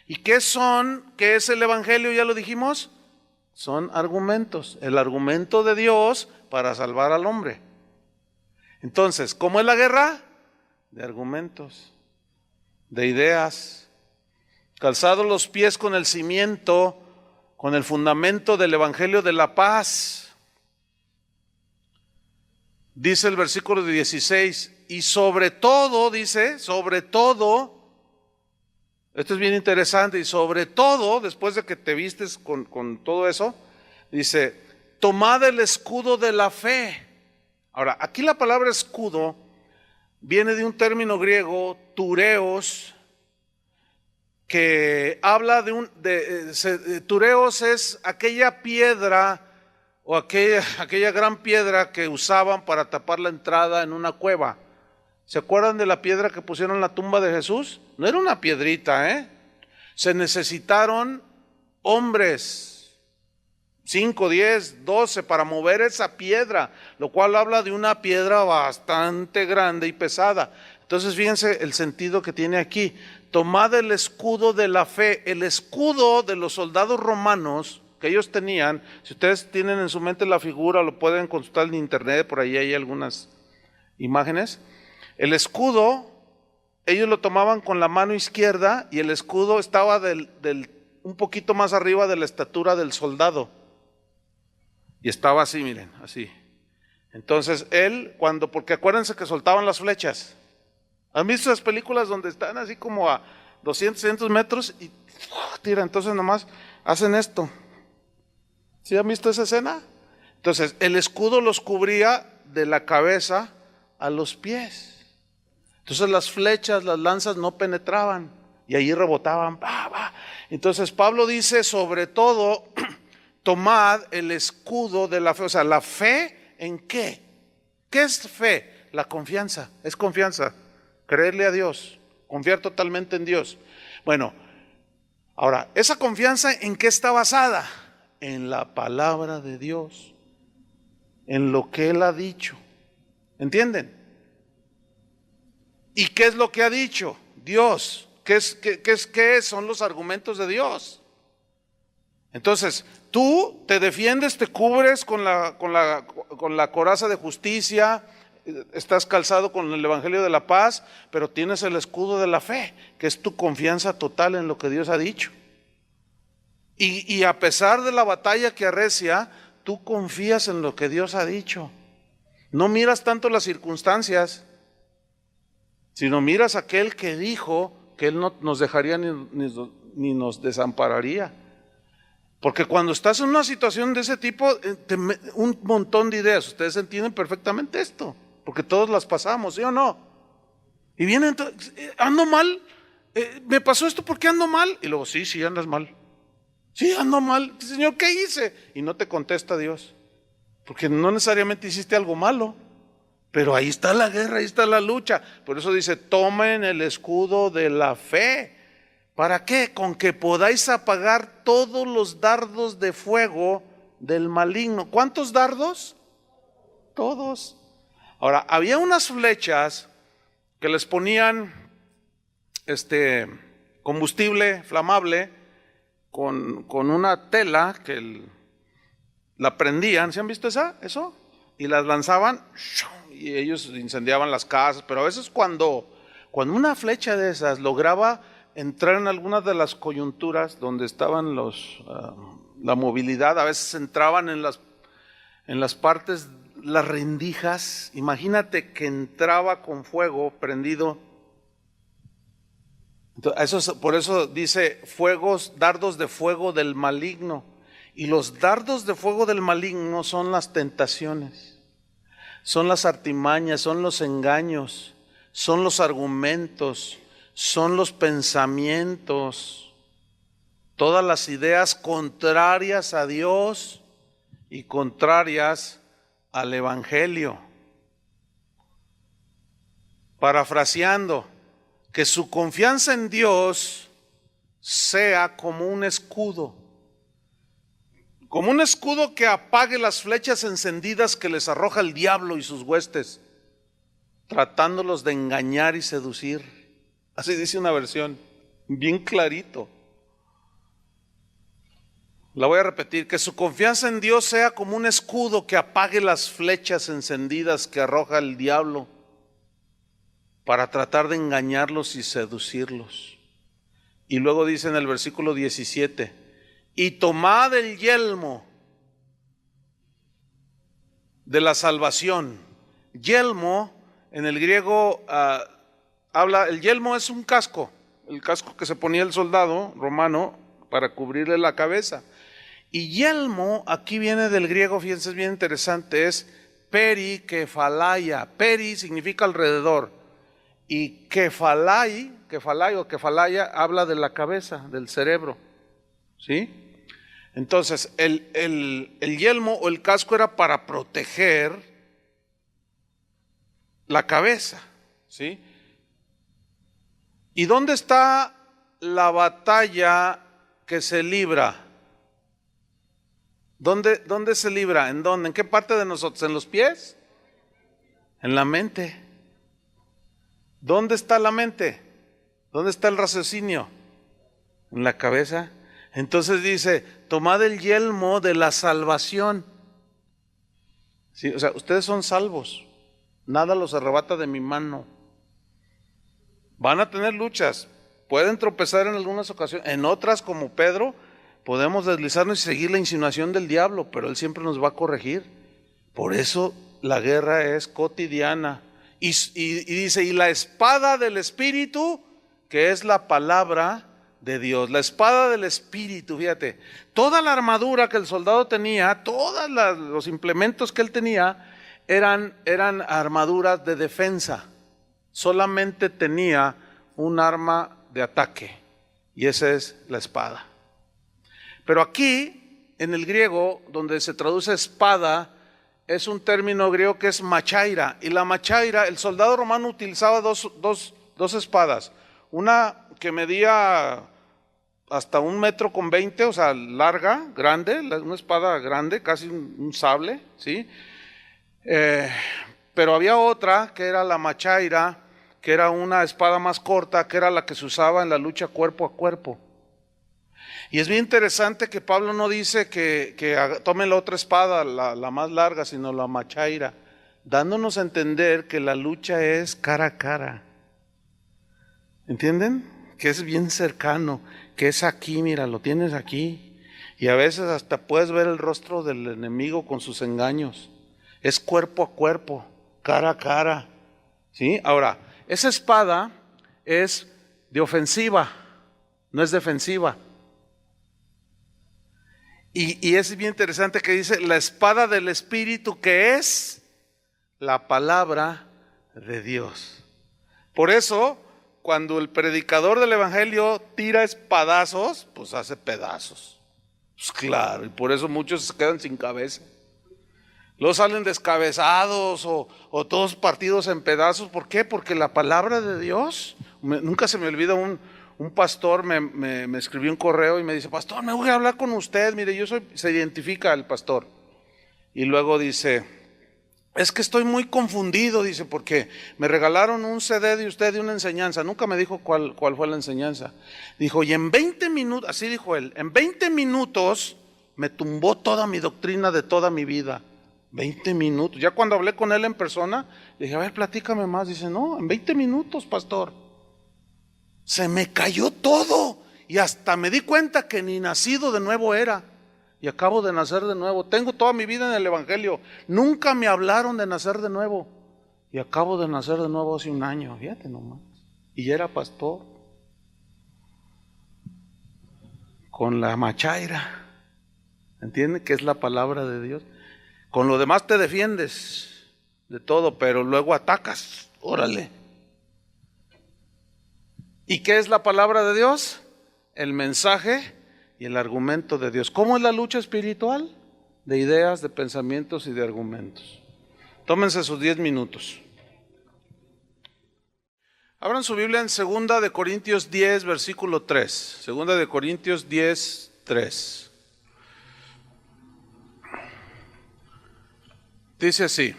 ¿Y qué son? ¿Qué es el Evangelio? Ya lo dijimos. Son argumentos. El argumento de Dios para salvar al hombre. Entonces, ¿cómo es la guerra? De argumentos, de ideas. Calzados los pies con el cimiento, con el fundamento del Evangelio de la paz. Dice el versículo 16, y sobre todo, dice, sobre todo, esto es bien interesante, y sobre todo, después de que te vistes con todo eso, dice, tomad el escudo de la fe. Ahora, aquí la palabra escudo viene de un término griego, tureos, que habla tureos es aquella piedra o aquella gran piedra que usaban para tapar la entrada en una cueva. ¿Se acuerdan de la piedra que pusieron en la tumba de Jesús? No era una piedrita, ¿eh? Se necesitaron hombres, 5, 10, 12 para mover esa piedra, lo cual habla de una piedra bastante grande y pesada. Entonces fíjense el sentido que tiene aquí. Tomad el escudo de la fe. El escudo de los soldados romanos que ellos tenían, si ustedes tienen en su mente la figura, lo pueden consultar en internet, por ahí hay algunas imágenes. El escudo, ellos lo tomaban con la mano izquierda y el escudo estaba un poquito más arriba de la estatura del soldado. Y estaba así, miren, así. Entonces porque acuérdense que soltaban las flechas. ¿Han visto esas películas donde están así como a 200, 300 metros y tiran? Entonces nomás hacen esto. ¿Sí han visto esa escena? Entonces el escudo los cubría de la cabeza a los pies. Entonces las flechas, las lanzas no penetraban y allí rebotaban. Entonces Pablo dice, sobre todo, tomad el escudo de la fe. O sea, ¿la fe en qué? ¿Qué es fe? La confianza, es confianza. Creerle a Dios, confiar totalmente en Dios. Bueno, ahora, ¿esa confianza en qué está basada? En la palabra de Dios, en lo que Él ha dicho. ¿Entienden? ¿Y qué es lo que ha dicho? Dios. ¿Qué es? Son los argumentos de Dios. Entonces, tú te defiendes, te cubres con la coraza de justicia, estás calzado con el evangelio de la paz, pero tienes el escudo de la fe, que es tu confianza total en lo que Dios ha dicho. Y a pesar de la batalla que arrecia, tú confías en lo que Dios ha dicho. No miras tanto las circunstancias, sino miras a aquel que dijo que Él no nos dejaría ni nos desampararía. Porque cuando estás en una situación de ese tipo, un montón de ideas, ustedes entienden perfectamente esto, porque todos las pasamos, ¿sí o no? Y vienen, ando mal, me pasó esto porque ando mal, y luego, sí, andas mal. Sí, ando mal, Señor, ¿qué hice? Y no te contesta Dios, porque no necesariamente hiciste algo malo, pero ahí está la guerra, ahí está la lucha. Por eso dice, tomen el escudo de la fe. ¿Para qué? Con que podáis apagar todos los dardos de fuego del maligno. ¿Cuántos dardos? Todos. Ahora, había unas flechas que les ponían combustible flamable con una tela que la prendían. ¿Se han visto eso? Y las lanzaban y ellos incendiaban las casas. Pero a veces cuando una flecha de esas lograba entrar en algunas de las coyunturas donde estaban la movilidad, a veces entraban en las partes, las rendijas. Imagínate que entraba con fuego prendido. Entonces, por eso dice dardos de fuego del maligno. Y los dardos de fuego del maligno son las tentaciones, son las artimañas, son los engaños, son los argumentos, son los pensamientos, todas las ideas contrarias a Dios y contrarias al Evangelio. Parafraseando, que su confianza en Dios sea como un escudo que apague las flechas encendidas que les arroja el diablo y sus huestes, tratándolos de engañar y seducir. Así dice una versión, bien clarito. La voy a repetir, que su confianza en Dios sea como un escudo que apague las flechas encendidas que arroja el diablo para tratar de engañarlos y seducirlos. Y luego dice en el versículo 17, y tomad el yelmo de la salvación. Yelmo en el griego el yelmo es un casco, el casco que se ponía el soldado romano para cubrirle la cabeza. Y yelmo aquí viene del griego, fíjense, es bien interesante, es perikefalaia. Peri significa alrededor y kefalai o kefalaia habla de la cabeza, del cerebro, ¿sí? Entonces el yelmo o el casco era para proteger la cabeza, ¿sí? ¿Y dónde está la batalla que se libra? ¿Dónde se libra? ¿En dónde? ¿En qué parte de nosotros? ¿En los pies? En la mente. ¿Dónde está la mente? ¿Dónde está el raciocinio? En la cabeza. Entonces dice, tomad el yelmo de la salvación. Sí, o sea, ustedes son salvos. Nada los arrebata de mi mano. Van a tener luchas, pueden tropezar en algunas ocasiones, en otras como Pedro podemos deslizarnos y seguir la insinuación del diablo, pero él siempre nos va a corregir. Por eso la guerra es cotidiana. Y dice, y la espada del Espíritu, que es la palabra de Dios, la espada del Espíritu, fíjate, toda la armadura que el soldado tenía, todos los implementos que él tenía, eran armaduras de defensa. Solamente tenía un arma de ataque, y esa es la espada. Pero aquí, en el griego, donde se traduce espada, es un término griego que es machaira, y la machaira, el soldado romano utilizaba dos espadas, una que medía hasta 1,20 metros, o sea, larga, grande, una espada grande, casi un sable, ¿sí? Pero había otra que era la machaira, que era una espada más corta, que era la que se usaba en la lucha cuerpo a cuerpo. Y es bien interesante que Pablo no dice que tomen la otra espada, la más larga, sino la machaira, dándonos a entender que la lucha es cara a cara. ¿Entienden? Que es bien cercano, que es aquí, mira, lo tienes aquí. Y a veces hasta puedes ver el rostro del enemigo con sus engaños. Es cuerpo a cuerpo, cara a cara. ¿Sí? Ahora, esa espada es de ofensiva, no es defensiva. Y es bien interesante que dice la espada del Espíritu, que es la palabra de Dios. Por eso, cuando el predicador del Evangelio tira espadazos, pues hace pedazos. Pues claro, y por eso muchos se quedan sin cabeza. Luego salen descabezados o todos partidos en pedazos. ¿Por qué? Porque la palabra de Dios, nunca se me olvida un pastor me escribió un correo y me dice, pastor, me voy a hablar con usted, mire, se identifica al pastor. Y luego dice, es que estoy muy confundido, dice, porque me regalaron un CD de usted de una enseñanza, nunca me dijo cuál fue la enseñanza. Dijo, y en 20 minutos, así dijo él, en 20 minutos me tumbó toda mi doctrina de toda mi vida. 20 minutos, ya cuando hablé con él en persona, le dije, a ver, platícame más. Dice, no, en 20 minutos, pastor. Se me cayó todo y hasta me di cuenta que ni nacido de nuevo era. Y acabo de nacer de nuevo. Tengo toda mi vida en el Evangelio. Nunca me hablaron de nacer de nuevo. Y acabo de nacer de nuevo hace un año. Fíjate nomás. Y ya era pastor. Con la machaira. ¿Entiendes? Que es la palabra de Dios. Con lo demás te defiendes de todo, pero luego atacas. Órale. ¿Y qué es la palabra de Dios? El mensaje y el argumento de Dios. ¿Cómo es la lucha espiritual? De ideas, de pensamientos y de argumentos. Tómense sus 10 minutos. Abran su Biblia en 2 de Corintios 10, versículo 3. 2 de Corintios 10, 3. Dice así.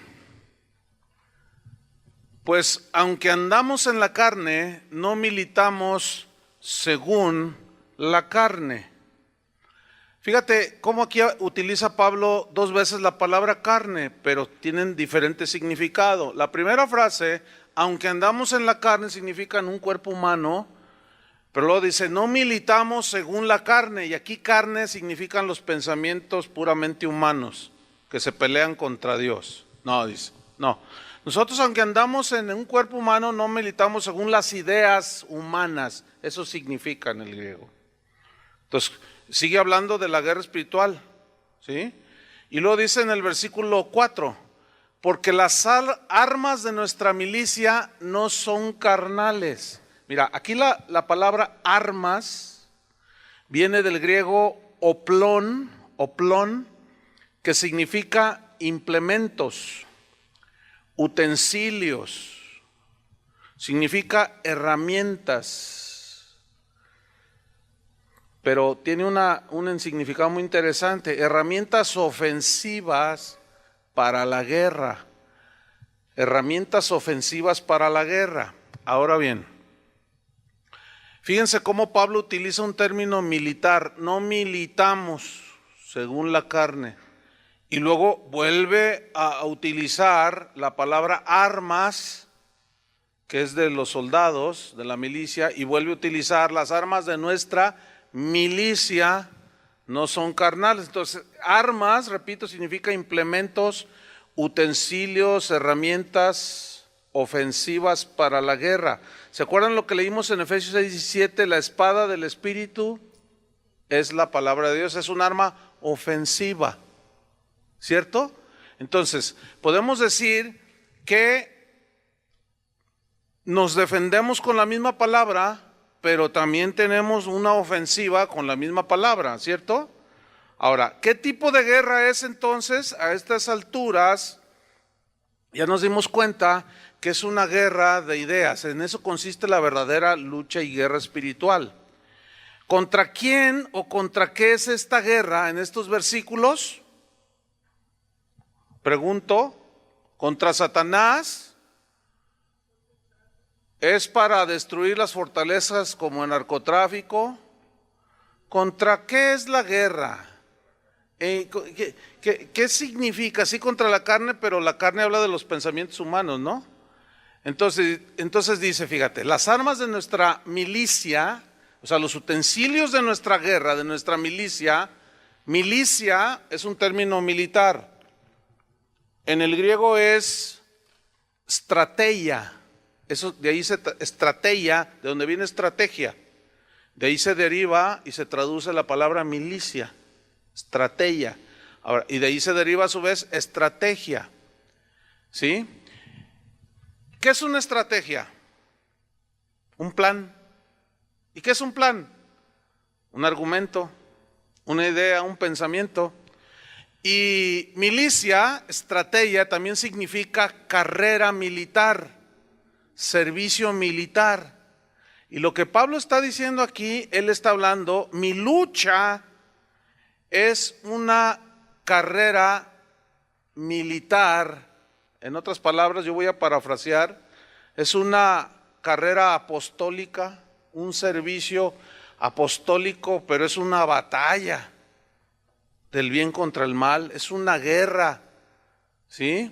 Pues aunque andamos en la carne, no militamos según la carne. Fíjate cómo aquí utiliza Pablo 2 veces la palabra carne, pero tienen diferente significado. La primera frase, aunque andamos en la carne, significa en un cuerpo humano, pero luego dice, no militamos según la carne, y aquí carne significan los pensamientos puramente humanos, que se pelean contra Dios. No, dice, no. Nosotros, aunque andamos en un cuerpo humano, no militamos según las ideas humanas. Eso significa en el griego. Entonces, sigue hablando de la guerra espiritual, ¿sí? Y luego dice en el versículo 4, porque las armas de nuestra milicia no son carnales. Mira, aquí la palabra armas viene del griego oplón, que significa implementos, utensilios, significa herramientas, pero tiene un significado muy interesante, herramientas ofensivas para la guerra, herramientas ofensivas para la guerra. Ahora bien, fíjense cómo Pablo utiliza un término militar, no militamos según la carne. Y luego vuelve a utilizar la palabra armas, que es de los soldados, de la milicia, y vuelve a utilizar las armas de nuestra milicia, no son carnales. Entonces, armas, repito, significa implementos, utensilios, herramientas ofensivas para la guerra. ¿Se acuerdan lo que leímos en Efesios 6:17? La espada del Espíritu es la palabra de Dios, es un arma ofensiva. ¿Cierto? Entonces, podemos decir que nos defendemos con la misma palabra, pero también tenemos una ofensiva con la misma palabra, ¿cierto? Ahora, ¿qué tipo de guerra es entonces? A estas alturas ya nos dimos cuenta que es una guerra de ideas. En eso consiste la verdadera lucha y guerra espiritual. ¿Contra quién o contra qué es esta guerra en estos versículos? Pregunto, ¿contra Satanás? es para destruir las fortalezas como el narcotráfico. ¿Contra qué es la guerra? ¿Qué significa? Sí, contra la carne, pero la carne habla de los pensamientos humanos, ¿no? Entonces dice, fíjate, las armas de nuestra milicia, o sea, los utensilios de nuestra guerra, de nuestra milicia. Milicia es un término militar. En el griego es strategia. Eso, de ahí estrategia, de donde viene estrategia. De ahí se deriva y se traduce la palabra milicia, estrategia. Ahora, y de ahí se deriva a su vez estrategia. ¿Sí? ¿Qué es una estrategia? Un plan. ¿Y qué es un plan? Un argumento, una idea, un pensamiento. Y milicia, estrategia, también significa carrera militar, servicio militar. Y lo que Pablo está diciendo aquí, él está hablando, mi lucha es una carrera militar. En otras palabras, yo voy a parafrasear, es una carrera apostólica, un servicio apostólico, pero es una batalla del bien contra el mal, es una guerra, ¿sí?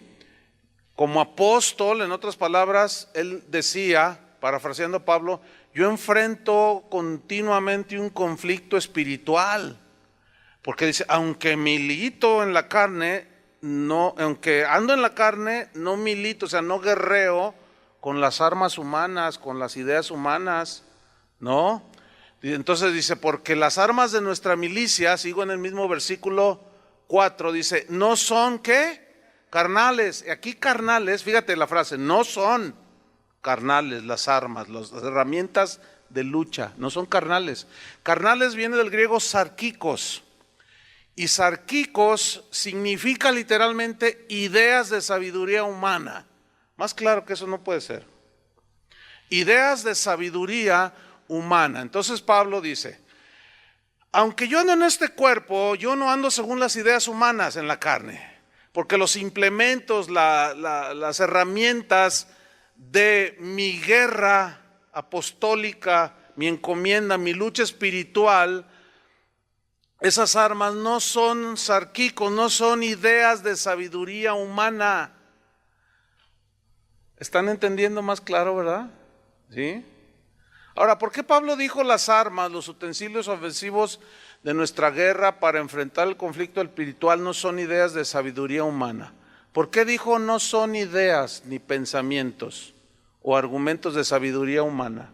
Como apóstol, en otras palabras, él decía, parafraseando a Pablo, yo enfrento continuamente un conflicto espiritual, porque dice, aunque milito en la carne, no, aunque ando en la carne, no milito, o sea, no guerreo con las armas humanas, con las ideas humanas, ¿no? Entonces dice, porque las armas de nuestra milicia, sigo en el mismo versículo 4, dice, no son, ¿qué? Carnales. Aquí carnales, fíjate la frase, no son carnales las armas, las herramientas de lucha, no son carnales. Carnales viene del griego sarkikos, y sarkikos significa literalmente ideas de sabiduría humana. Más claro que eso no puede ser. Ideas de sabiduría humana. Entonces Pablo dice, aunque yo ando en este cuerpo, yo no ando según las ideas humanas en la carne, porque los implementos, las herramientas de mi guerra apostólica, mi encomienda, mi lucha espiritual, esas armas no son sarquicos, no son ideas de sabiduría humana. ¿Están entendiendo más claro, verdad? ¿Sí? Ahora, ¿por qué Pablo dijo las armas, los utensilios ofensivos de nuestra guerra para enfrentar el conflicto espiritual no son ideas de sabiduría humana? ¿Por qué dijo no son ideas ni pensamientos o argumentos de sabiduría humana?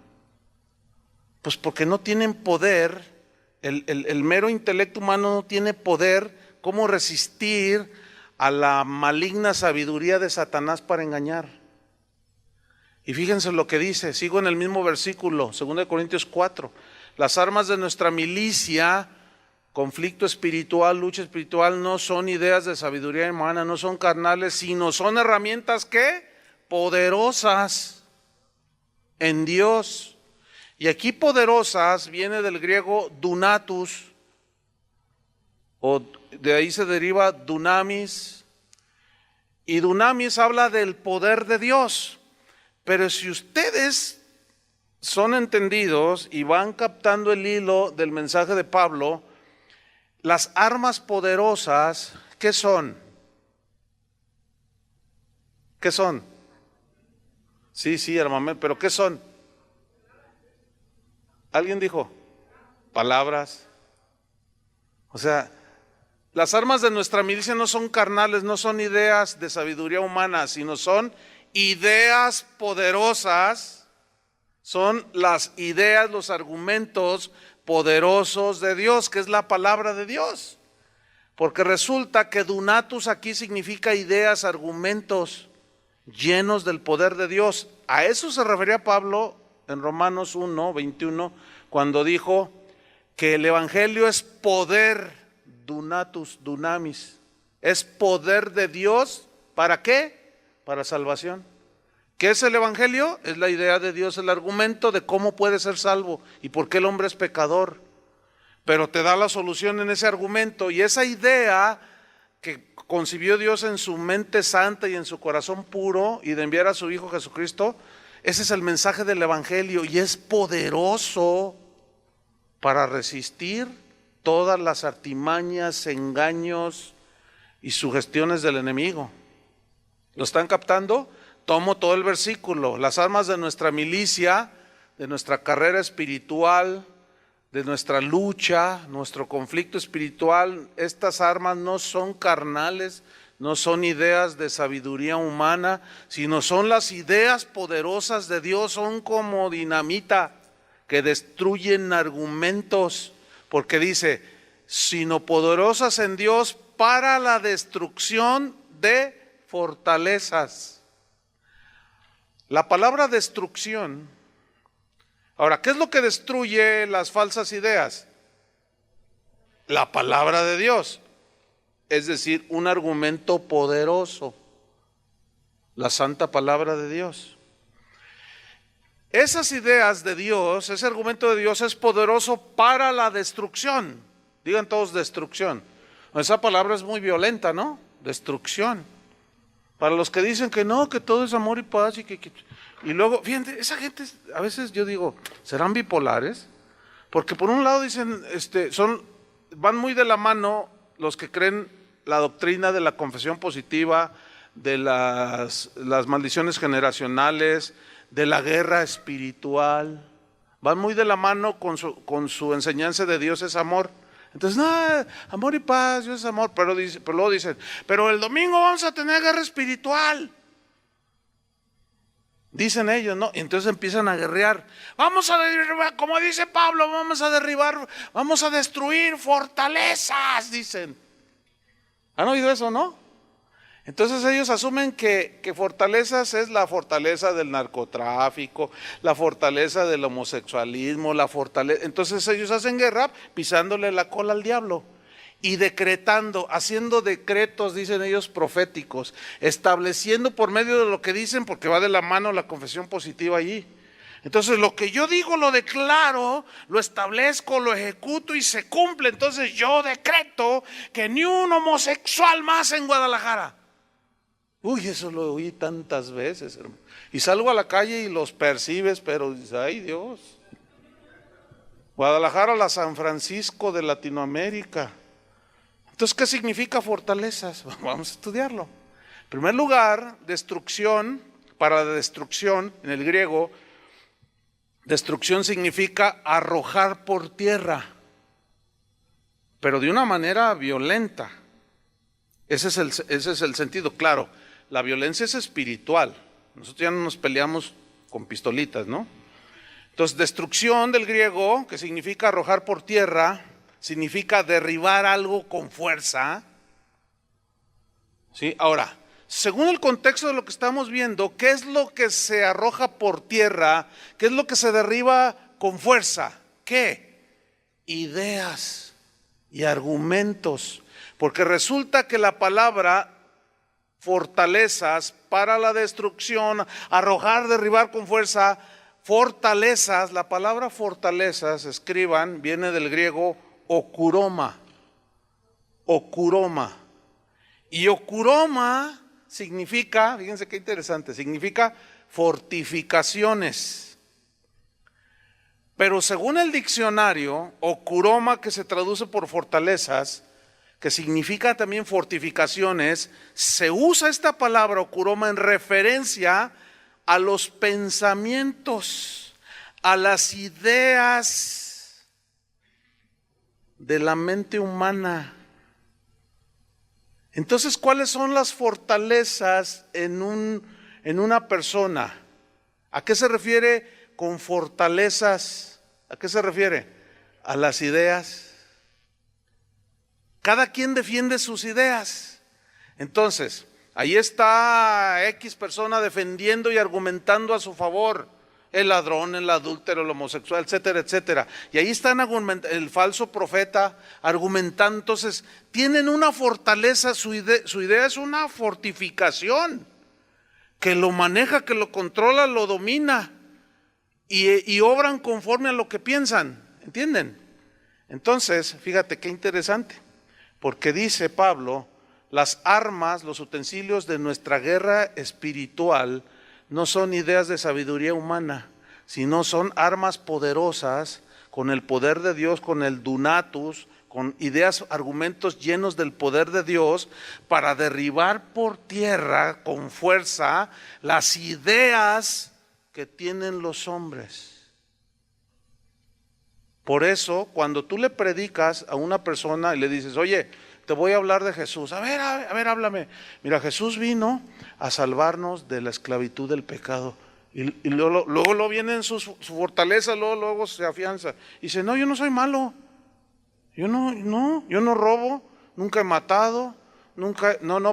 Pues porque no tienen poder, el mero intelecto humano no tiene poder cómo resistir a la maligna sabiduría de Satanás para engañar. Y fíjense lo que dice, sigo en el mismo versículo, 2 Corintios 4. Las armas de nuestra milicia, conflicto espiritual, lucha espiritual, no son ideas de sabiduría humana, no son carnales, sino son herramientas ¿qué? Poderosas en Dios. Y aquí poderosas viene del griego dunatus, o de ahí se deriva dunamis. Y dunamis habla del poder de Dios. Pero si ustedes son entendidos y van captando el hilo del mensaje de Pablo, las armas poderosas, ¿qué son? ¿Qué son? Sí, hermano, pero ¿qué son? ¿Alguien dijo? Palabras. O sea, las armas de nuestra milicia no son carnales, no son ideas de sabiduría humana, sino son ideas poderosas, son las ideas, los argumentos poderosos de Dios, que es la palabra de Dios. Porque resulta que dunatus aquí significa ideas, argumentos llenos del poder de Dios. A eso se refería Pablo en Romanos 1, 21, cuando dijo que el evangelio es poder, dunatus, dunamis, es poder de Dios, ¿para qué? Para salvación. ¿Qué es el evangelio? Es la idea de Dios, el argumento de cómo puede ser salvo y por qué el hombre es pecador. Pero te da la solución en ese argumento, y esa idea que concibió Dios en su mente santa y en su corazón puro y de enviar a su Hijo Jesucristo, Ese es el mensaje del Evangelio y es poderoso para resistir todas las artimañas, engaños y sugestiones del enemigo. ¿Lo están captando? Tomo todo el versículo. Las armas de nuestra milicia, de nuestra carrera espiritual, de nuestra lucha, nuestro conflicto espiritual, estas armas no son carnales, no son ideas de sabiduría humana, sino son las ideas poderosas de Dios, son como dinamita que destruyen argumentos, porque dice, sino poderosas en Dios para la destrucción de fortalezas. La palabra destrucción, ahora, ¿qué es lo que destruye las falsas ideas? La palabra de Dios, es decir, un argumento poderoso, la santa palabra de Dios. Esas ideas de Dios, ese argumento de Dios es poderoso para la destrucción. Digan todos destrucción. Esa palabra es muy violenta, ¿no? Destrucción. Para los que dicen que no, que todo es amor y paz y luego, fíjense, esa gente, a veces yo digo, ¿serán bipolares? Porque por un lado dicen, van muy de la mano los que creen la doctrina de la confesión positiva, de las maldiciones generacionales, de la guerra espiritual, van muy de la mano con su enseñanza de Dios es amor. Entonces, no, amor y paz, Dios es amor, pero luego dicen, pero el domingo vamos a tener guerra espiritual. Dicen ellos, ¿no? Y entonces empiezan a guerrear. Vamos a derribar, como dice Pablo, vamos a destruir fortalezas, dicen. ¿Han oído eso, no? Entonces ellos asumen que fortalezas es la fortaleza del narcotráfico, la fortaleza del homosexualismo, entonces ellos hacen guerra pisándole la cola al diablo y decretando, haciendo decretos, dicen ellos, proféticos, estableciendo por medio de lo que dicen, porque va de la mano la confesión positiva allí. Entonces lo que yo digo lo declaro, lo establezco, lo ejecuto y se cumple. Entonces yo decreto que ni un homosexual más en Guadalajara. Uy, eso lo oí tantas veces, hermano. Y salgo a la calle y los percibes, pero dices, ay Dios. Guadalajara, la San Francisco de Latinoamérica. Entonces, ¿qué significa fortalezas? Vamos a estudiarlo. En primer lugar, destrucción, para la destrucción, en el griego, destrucción significa arrojar por tierra, pero de una manera violenta. Ese es el sentido, claro. La violencia es espiritual. Nosotros ya no nos peleamos con pistolitas, ¿no? Entonces, destrucción del griego, que significa arrojar por tierra, significa derribar algo con fuerza. ¿Sí? Ahora, según el contexto de lo que estamos viendo, ¿qué es lo que se arroja por tierra? ¿Qué es lo que se derriba con fuerza? ¿Qué? Ideas y argumentos. Porque resulta que la palabra fortalezas para la destrucción, arrojar, derribar con fuerza, fortalezas, la palabra fortalezas, escriban, viene del griego okuroma. Okuroma. Y okuroma significa, fíjense qué interesante, significa fortificaciones. Pero según el diccionario, okuroma, que se traduce por fortalezas, que significa también fortificaciones, se usa esta palabra okuroma en referencia a los pensamientos, a las ideas de la mente humana. Entonces, ¿cuáles son las fortalezas en una persona? ¿A qué se refiere con fortalezas? ¿A qué se refiere? A las ideas. Cada quien defiende sus ideas. Entonces, ahí está X persona defendiendo y argumentando a su favor. El ladrón, el adúltero, el homosexual, etcétera, etcétera. Y ahí están el falso profeta argumentando. Entonces, tienen una fortaleza, su idea es una fortificación que lo maneja, que lo controla, lo domina y obran conforme a lo que piensan. ¿Entienden? Entonces, fíjate qué interesante. Porque dice Pablo, las armas, los utensilios de nuestra guerra espiritual no son ideas de sabiduría humana, sino son armas poderosas con el poder de Dios, con el dunatus, con ideas, argumentos llenos del poder de Dios para derribar por tierra con fuerza las ideas que tienen los hombres. Por eso, cuando tú le predicas a una persona y le dices, oye, te voy a hablar de Jesús, a ver, háblame. Mira, Jesús vino a salvarnos de la esclavitud del pecado. Y luego viene en su fortaleza, luego se afianza. Y dice, no, yo no soy malo. Yo no robo, nunca he matado,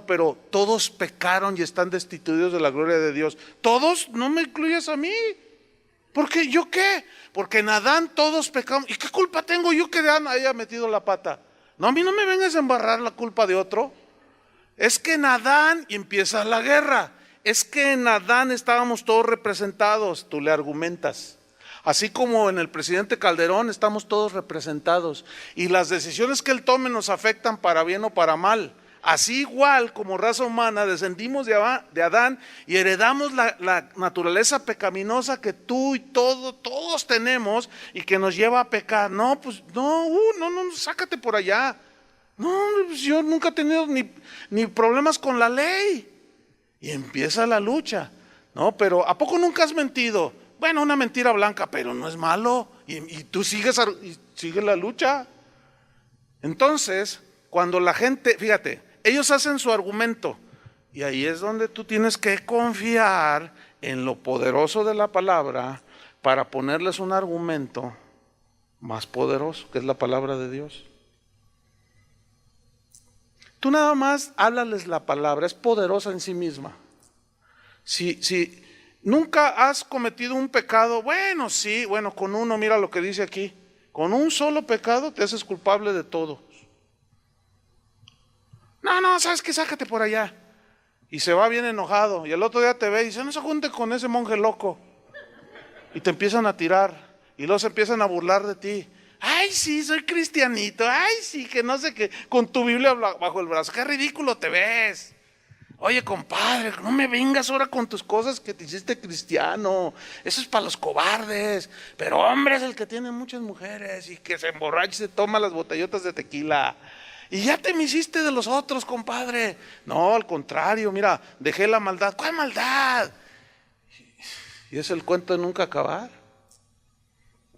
pero todos pecaron y están destituidos de la gloria de Dios. Todos, no me incluyes a mí. ¿Porque yo qué? Porque en Adán todos pecamos. ¿Y qué culpa tengo yo que Adán haya metido la pata? No, a mí no me vengas a embarrar la culpa de otro. Es que en Adán y empieza la guerra. Es que en Adán estábamos todos representados, tú le argumentas. Así como en el presidente Calderón estamos todos representados. Y las decisiones que él tome nos afectan para bien o para mal. Así igual como raza humana descendimos de Adán y heredamos la naturaleza pecaminosa que tú y todos tenemos y que nos lleva a pecar. No, pues no, sácate por allá. No, pues yo nunca he tenido ni problemas con la ley. Y empieza la lucha. No, pero ¿a poco nunca has mentido? Bueno, una mentira blanca, pero no es malo. Y tú sigues la lucha. Entonces, cuando la gente, fíjate, ellos hacen su argumento. Y ahí es donde tú tienes que confiar en lo poderoso de la palabra para ponerles un argumento más poderoso, que es la palabra de Dios. Tú nada más háblales la palabra, es poderosa en sí misma. Si nunca has cometido un pecado, bueno, con uno, mira lo que dice aquí, con un solo pecado te haces culpable de todo. No, ¿sabes qué? Sácate por allá. Y se va bien enojado, y el otro día te ve y dice, no se junte con ese monje loco. Y te empiezan a tirar, y luego se empiezan a burlar de ti. Ay, sí, soy cristianito, ay, sí, que no sé qué, con tu Biblia bajo el brazo, qué ridículo te ves. Oye, compadre, no me vengas ahora con tus cosas que te hiciste cristiano, eso es para los cobardes, pero hombre es el que tiene muchas mujeres y que se emborracha y se toma las botellotas de tequila. Y ya te me hiciste de los otros, compadre. No, al contrario, mira, dejé la maldad. ¿Cuál maldad? Y es el cuento de nunca acabar.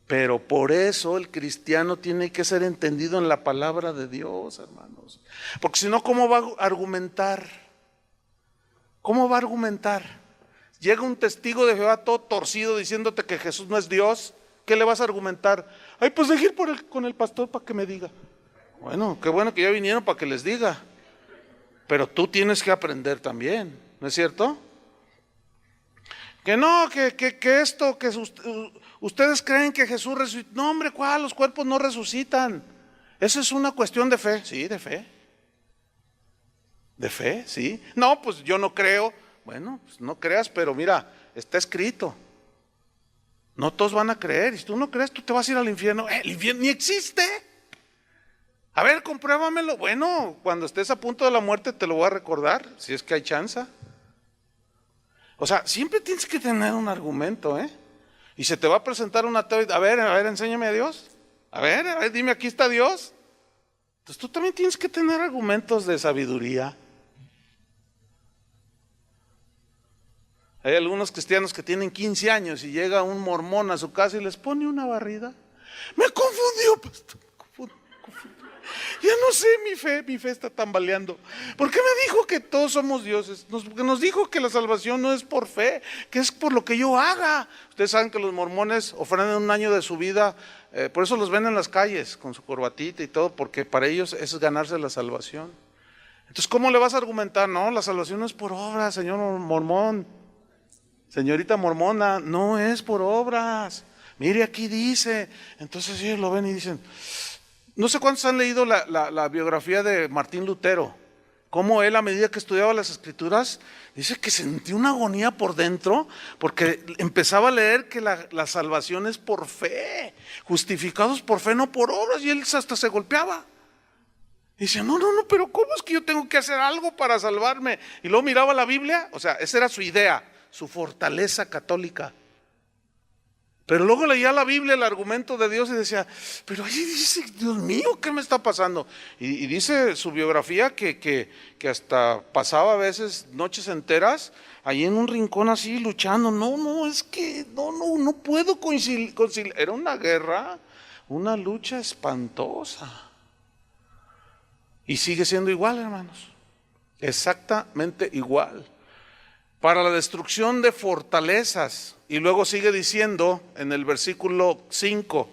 Pero por eso el cristiano tiene que ser entendido en la palabra de Dios, hermanos. Porque si no, ¿cómo va a argumentar? ¿Cómo va a argumentar? Llega un testigo de Jehová todo torcido diciéndote que Jesús no es Dios. ¿Qué le vas a argumentar? Ay, pues deje ir con el pastor para que me diga. Bueno, qué bueno que ya vinieron para que les diga. Pero tú tienes que aprender también, ¿no es cierto? Que no, que esto, que ustedes creen que Jesús resucitó. No, hombre, ¿cuál? Los cuerpos no resucitan. Eso es una cuestión de fe. Sí, de fe. De fe, sí. No, pues yo no creo. Bueno, pues no creas, pero mira, está escrito. No todos van a creer. Y si tú no crees, tú te vas a ir al infierno. El infierno ni existe. A ver, compruébamelo. Bueno, cuando estés a punto de la muerte te lo voy a recordar, si es que hay chance. O sea, siempre tienes que tener un argumento, ¿eh? Y se te va a presentar una teoría. A ver, enséñame a Dios. A ver, dime, aquí está Dios. Entonces tú también tienes que tener argumentos de sabiduría. Hay algunos cristianos que tienen 15 años y llega un mormón a su casa y les pone una barrida. Me confundió, pastor. Ya no sé, mi fe está tambaleando. ¿Por qué me dijo que todos somos dioses? Porque nos dijo que la salvación no es por fe, que es por lo que yo haga. Ustedes saben que los mormones ofrendan un año de su vida, por eso los ven en las calles con su corbatita y todo, porque para ellos es ganarse la salvación. Entonces, ¿cómo le vas a argumentar? No, la salvación no es por obras, señor mormón, señorita mormona, no es por obras. Mire, aquí dice. Entonces ellos lo ven y dicen... No sé cuántos han leído la biografía de Martín Lutero, cómo él a medida que estudiaba las escrituras, dice que sentía una agonía por dentro, porque empezaba a leer que la salvación es por fe, justificados por fe, no por obras, y él hasta se golpeaba. Y decía, no, pero ¿cómo es que yo tengo que hacer algo para salvarme? Y luego miraba la Biblia, o sea, esa era su idea, su fortaleza católica. Pero luego leía la Biblia, el argumento de Dios, y decía, pero ahí dice, Dios mío, ¿qué me está pasando? Y dice su biografía que hasta pasaba a veces noches enteras ahí en un rincón así luchando. Es que no puedo conciliar. Era una guerra, una lucha espantosa. Y sigue siendo igual, hermanos, exactamente igual. Para la destrucción de fortalezas. Y luego sigue diciendo en el versículo 5,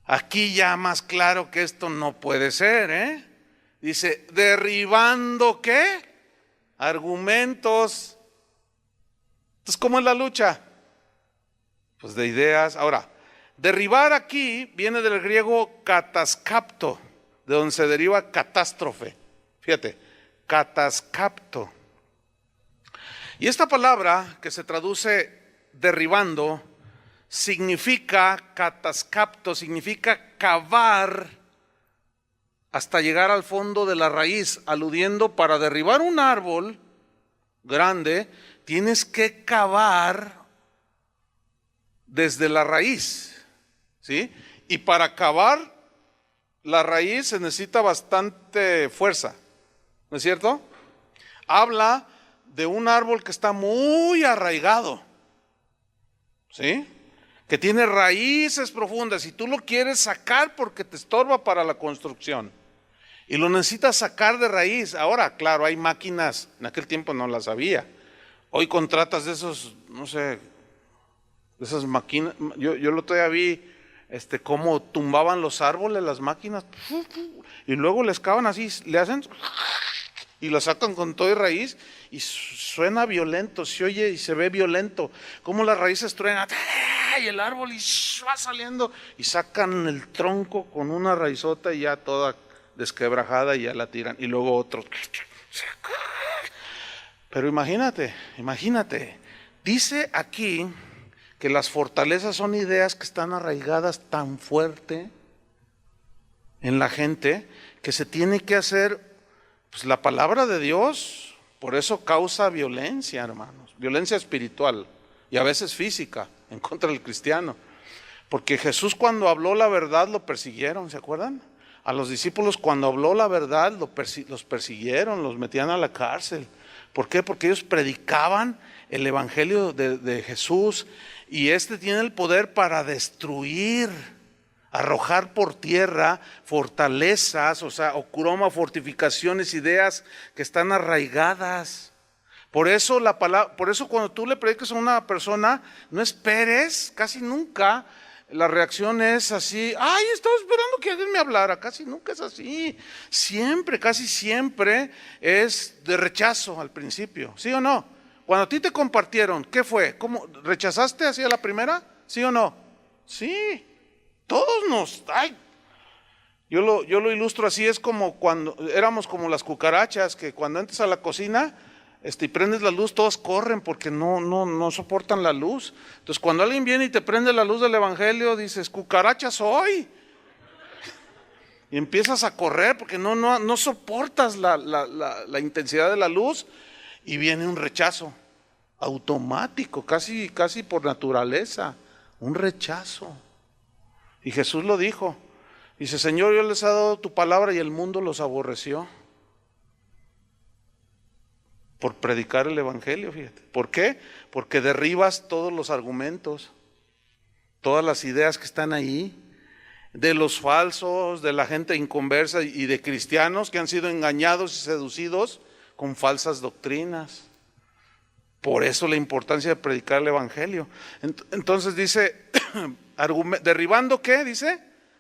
aquí ya más claro que esto no puede ser, Dice, derribando ¿qué? Argumentos. Entonces, ¿cómo es la lucha? Pues de ideas. Ahora, derribar aquí viene del griego kataskapto, de donde se deriva catástrofe. Fíjate, kataskapto. Y esta palabra que se traduce derribando significa kataskapto, significa cavar hasta llegar al fondo de la raíz, aludiendo para derribar un árbol grande, tienes que cavar desde la raíz, ¿sí? Y para cavar la raíz se necesita bastante fuerza, ¿no es cierto? Habla de un árbol que está muy arraigado, ¿sí? Que tiene raíces profundas y tú lo quieres sacar porque te estorba para la construcción. Y lo necesitas sacar de raíz. Ahora, claro, hay máquinas, en aquel tiempo no las había. Hoy contratas de esos, no sé, de esas máquinas. Yo lo todavía vi, cómo tumbaban los árboles, las máquinas, y luego les cavan así, le hacen, y lo sacan con todo y raíz, y suena violento, se oye y se ve violento, como las raíces truenan, y el árbol y va saliendo, y sacan el tronco con una raizota y ya toda desquebrajada y ya la tiran, y luego otro. Pero imagínate, dice aquí que las fortalezas son ideas que están arraigadas tan fuerte en la gente que se tiene que hacer, pues, la palabra de Dios. Por eso causa violencia, hermanos, violencia espiritual y a veces física en contra del cristiano. Porque Jesús, cuando habló la verdad, lo persiguieron, ¿se acuerdan? A los discípulos, cuando habló la verdad, los persiguieron, los metían a la cárcel. ¿Por qué? Porque ellos predicaban el evangelio de Jesús, y tiene el poder para destruir, arrojar por tierra fortalezas, ocuroma, fortificaciones, ideas que están arraigadas. Por eso cuando tú le predicas a una persona, no esperes, casi nunca la reacción es así, ay, estaba esperando que alguien me hablara. Casi nunca es así. Casi siempre es de rechazo al principio, ¿sí o no? Cuando a ti te compartieron, ¿qué fue? ¿Cómo rechazaste hacia la primera? ¿Sí o no? Sí, todos yo lo ilustro así, es como cuando éramos como las cucarachas, que cuando entras a la cocina y prendes la luz, todos corren porque no soportan la luz. Entonces, cuando alguien viene y te prende la luz del evangelio, dices, cucaracha soy. Y empiezas a correr porque no soportas la intensidad de la luz, y viene un rechazo automático, casi por naturaleza, un rechazo. Y Jesús lo dijo, dice, Señor, yo les he dado tu palabra y el mundo los aborreció por predicar el evangelio, fíjate. ¿Por qué? Porque derribas todos los argumentos, todas las ideas que están ahí, de los falsos, de la gente inconversa y de cristianos que han sido engañados y seducidos con falsas doctrinas. Por eso la importancia de predicar el evangelio. Entonces dice, derribando ¿qué? Dice,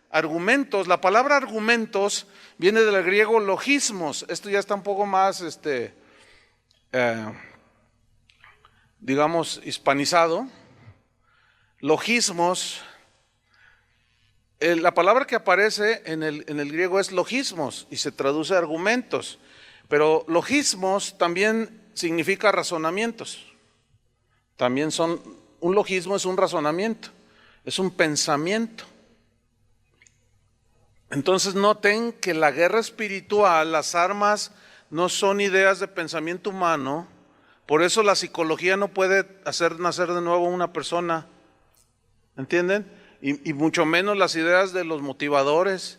argumentos. La palabra argumentos viene del griego logismos. Esto ya está un poco más, digamos, hispanizado. Logismos. La palabra que aparece en el griego es logismos y se traduce argumentos. Pero logismos también significa razonamientos. También un logismo es un razonamiento, es un pensamiento. Entonces noten que la guerra espiritual, las armas no son ideas de pensamiento humano Por eso la psicología no puede hacer nacer de nuevo una persona, ¿entienden? Y mucho menos las ideas de los motivadores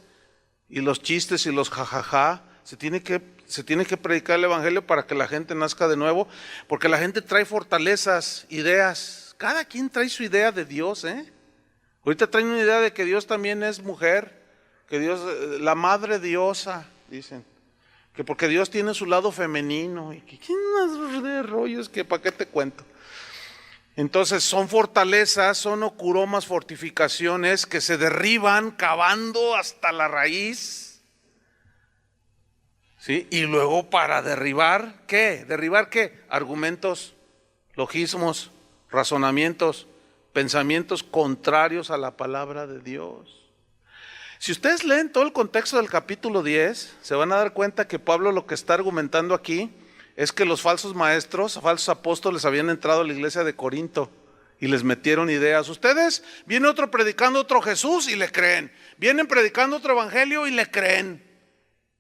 y los chistes y los jajaja. Se tiene que predicar el evangelio para que la gente nazca de nuevo, porque la gente trae fortalezas, ideas. Cada quien trae su idea de Dios, ¿eh? Ahorita traen una idea de que Dios también es mujer, que Dios, la madre diosa, dicen. Que porque Dios tiene su lado femenino. Y que ¿quién más de rollos? Que para qué te cuento. Entonces son fortalezas, son ocuromas, fortificaciones que se derriban cavando hasta la raíz. ¿Sí? Y luego para derribar, ¿qué? ¿Derribar qué? Argumentos, logismos, razonamientos, pensamientos contrarios a la palabra de Dios. Si ustedes leen todo el contexto del capítulo 10, se van a dar cuenta que Pablo lo que está argumentando aquí es que los falsos maestros, falsos apóstoles habían entrado a la iglesia de Corinto y les metieron ideas. Ustedes, viene otro predicando otro Jesús y le creen. Vienen predicando otro evangelio y le creen.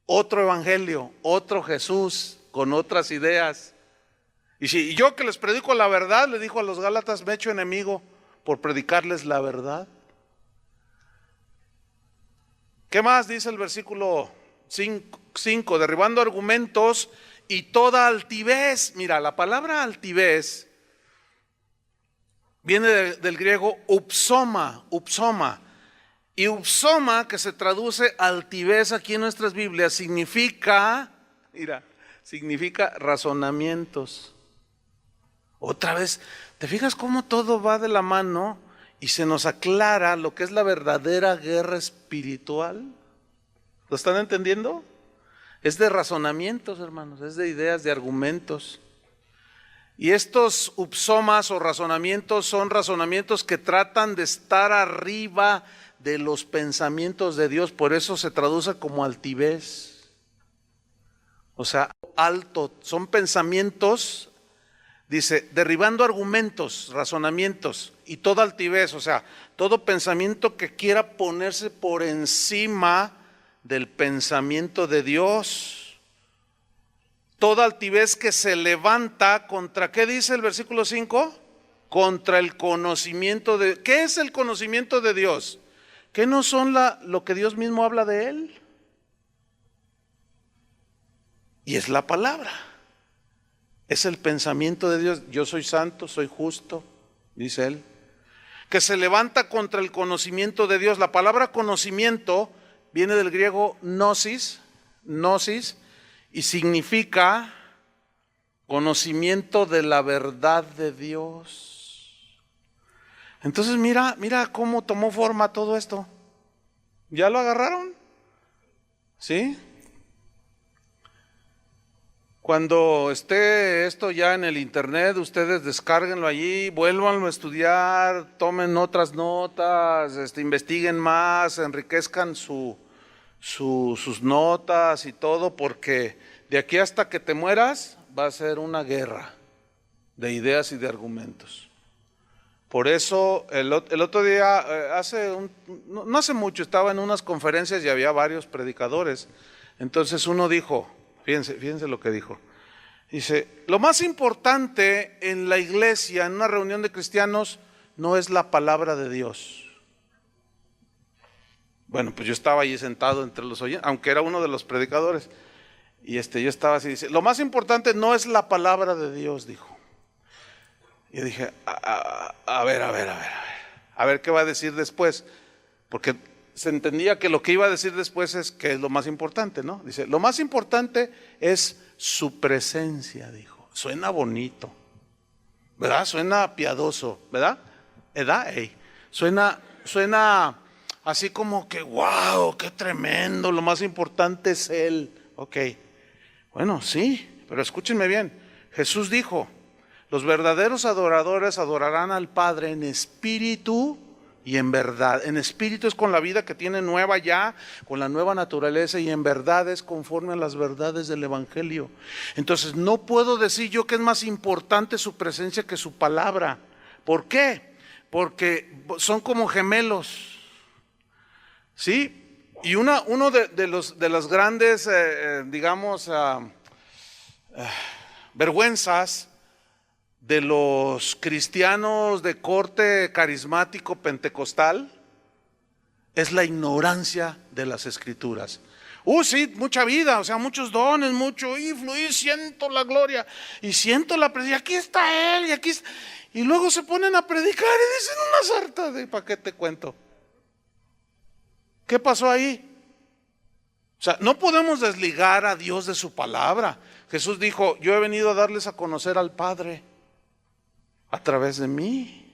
Otro evangelio, otro Jesús con otras ideas. Y si yo que les predico la verdad, le dijo a los Gálatas, me he hecho enemigo por predicarles la verdad. ¿Qué más dice el versículo 5? Derribando argumentos y toda altivez. Mira, la palabra altivez viene del griego upsoma. Y upsoma, que se traduce altivez aquí en nuestras Biblias, significa razonamientos. Otra vez, ¿te fijas cómo todo va de la mano y se nos aclara lo que es la verdadera guerra espiritual? ¿Lo están entendiendo? Es de razonamientos, hermanos, es de ideas, de argumentos. Y estos upsomas o razonamientos son razonamientos que tratan de estar arriba de los pensamientos de Dios, por eso se traduce como altivez. O sea, alto, son pensamientos, dice, derribando argumentos, razonamientos y toda altivez, o sea, todo pensamiento que quiera ponerse por encima del pensamiento de Dios. Toda altivez que se levanta contra, ¿qué dice el versículo 5? Contra el conocimiento de, ¿qué es el conocimiento de Dios? ¿Qué no son lo que Dios mismo habla de Él? Y es la palabra. Es el pensamiento de Dios. Yo soy santo, soy justo, dice Él. Que se levanta contra el conocimiento de Dios. La palabra conocimiento viene del griego gnosis, y significa conocimiento de la verdad de Dios. Entonces mira cómo tomó forma todo esto. ¿Ya lo agarraron? ¿Sí? Cuando esté esto ya en el internet, ustedes descárguenlo allí, vuélvanlo a estudiar, tomen otras notas, investiguen más, enriquezcan sus notas y todo, porque de aquí hasta que te mueras va a ser una guerra de ideas y de argumentos. Por eso el otro día, no hace mucho, estaba en unas conferencias y había varios predicadores. Entonces uno dijo, fíjense lo que dijo. Dice, lo más importante en la iglesia, en una reunión de cristianos, no es la palabra de Dios. Bueno, pues yo estaba allí sentado entre los oyentes, aunque era uno de los predicadores. Y yo estaba así, dice, lo más importante no es la palabra de Dios, dijo. Y dije, a ver qué va a decir después, porque se entendía que lo que iba a decir después es que es lo más importante, ¿no? Dice, lo más importante es su presencia, dijo. Suena bonito, ¿verdad? Suena piadoso, ¿verdad? Suena así como que, wow, qué tremendo, lo más importante es Él. Ok, bueno, sí, pero escúchenme bien, Jesús dijo, los verdaderos adoradores adorarán al Padre en espíritu y en verdad. En espíritu es con la vida que tiene nueva ya, con la nueva naturaleza, y en verdad es conforme a las verdades del Evangelio. Entonces no puedo decir yo que es más importante su presencia que su palabra. ¿Por qué? Porque son como gemelos, ¿sí? Y uno de las grandes, vergüenzas de los cristianos de corte carismático pentecostal es la ignorancia de las escrituras. Sí, mucha vida, o sea, muchos dones, mucho fluir, siento la gloria y siento la presencia. Aquí está Él y aquí está. Y luego se ponen a predicar y dicen una sarta de ¿para qué te cuento? ¿Qué pasó ahí? O sea, no podemos desligar a Dios de su palabra. Jesús dijo, yo he venido a darles a conocer al Padre a través de mí.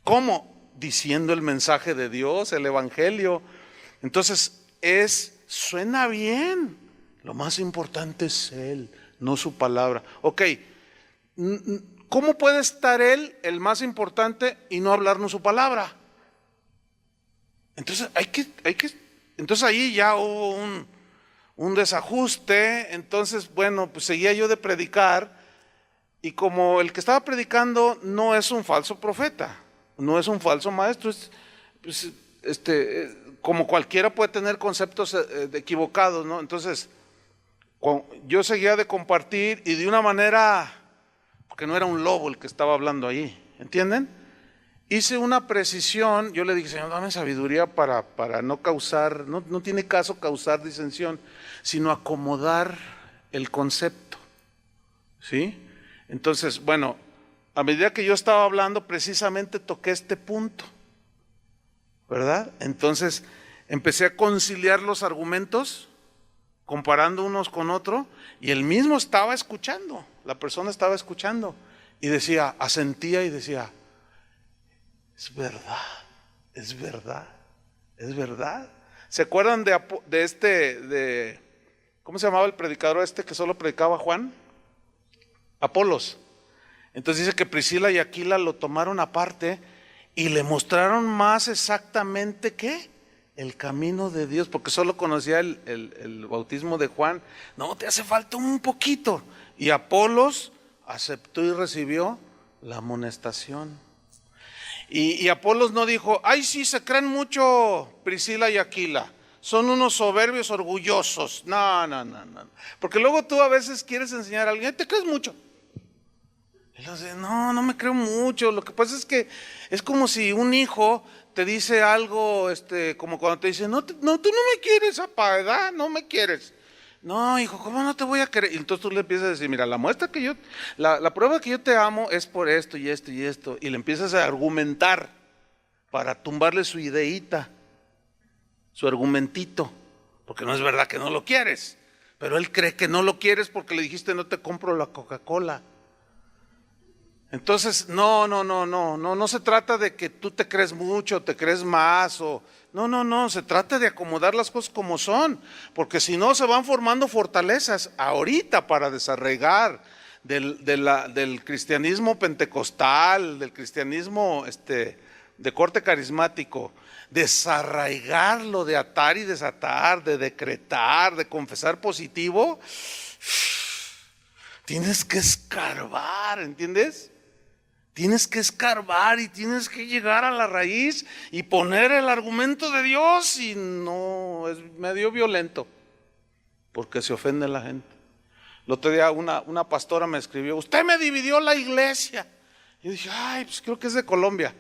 ¿Cómo? Diciendo el mensaje de Dios, el evangelio. Entonces, suena bien. Lo más importante es Él, no su palabra. Ok, ¿cómo puede estar Él, el más importante, y no hablarnos su palabra? Entonces, entonces ahí ya hubo un desajuste. Entonces, bueno, pues seguía yo de predicar, y como el que estaba predicando no es un falso profeta, no es un falso maestro, como cualquiera puede tener conceptos equivocados, ¿no? Entonces, yo seguía de compartir y de una manera, porque no era un lobo el que estaba hablando ahí, ¿entienden? Hice una precisión, yo le dije, Señor, dame sabiduría para no causar, no tiene caso causar disensión, sino acomodar el concepto, ¿sí? Entonces, bueno, a medida que yo estaba hablando, precisamente toqué este punto, ¿verdad? Entonces, empecé a conciliar los argumentos, comparando unos con otros, y él mismo estaba escuchando, la persona estaba escuchando, y decía, asentía y decía, es verdad, es verdad, es verdad. ¿Se acuerdan de ¿cómo se llamaba el predicador que solo predicaba Juan? Apolos. Entonces dice que Priscila y Aquila lo tomaron aparte y le mostraron más exactamente ¿qué? El camino de Dios, porque solo conocía el bautismo de Juan. No, te hace falta un poquito. Y Apolos aceptó y recibió la amonestación. Y Apolos no dijo, ay sí, se creen mucho Priscila y Aquila, son unos soberbios orgullosos. No. Porque luego tú a veces quieres enseñar a alguien, te crees mucho. Y él dice, no me creo mucho. Lo que pasa es que es como si un hijo te dice algo, como cuando te dice, no, tú no me quieres, papá, ¿verdad? No me quieres. No, hijo, ¿cómo no te voy a querer? Y entonces tú le empiezas a decir, mira, la prueba que yo te amo es por esto y esto y esto. Y le empiezas a argumentar para tumbarle su ideíta, su argumentito. Porque no es verdad que no lo quieres. Pero él cree que no lo quieres porque le dijiste no te compro la Coca-Cola. Entonces, no se trata de que tú te crees mucho, te crees más, no, se trata de acomodar las cosas como son, porque si no se van formando fortalezas ahorita para desarraigar del cristianismo pentecostal, del cristianismo de corte carismático, desarraigarlo, de atar y desatar, de decretar, de confesar positivo. Tienes que escarbar, ¿entiendes? Tienes que escarbar y tienes que llegar a la raíz y poner el argumento de Dios, y no, es medio violento, porque se ofende la gente. El otro día una pastora me escribió, usted me dividió la iglesia. Y yo dije, ay, pues creo que es de Colombia.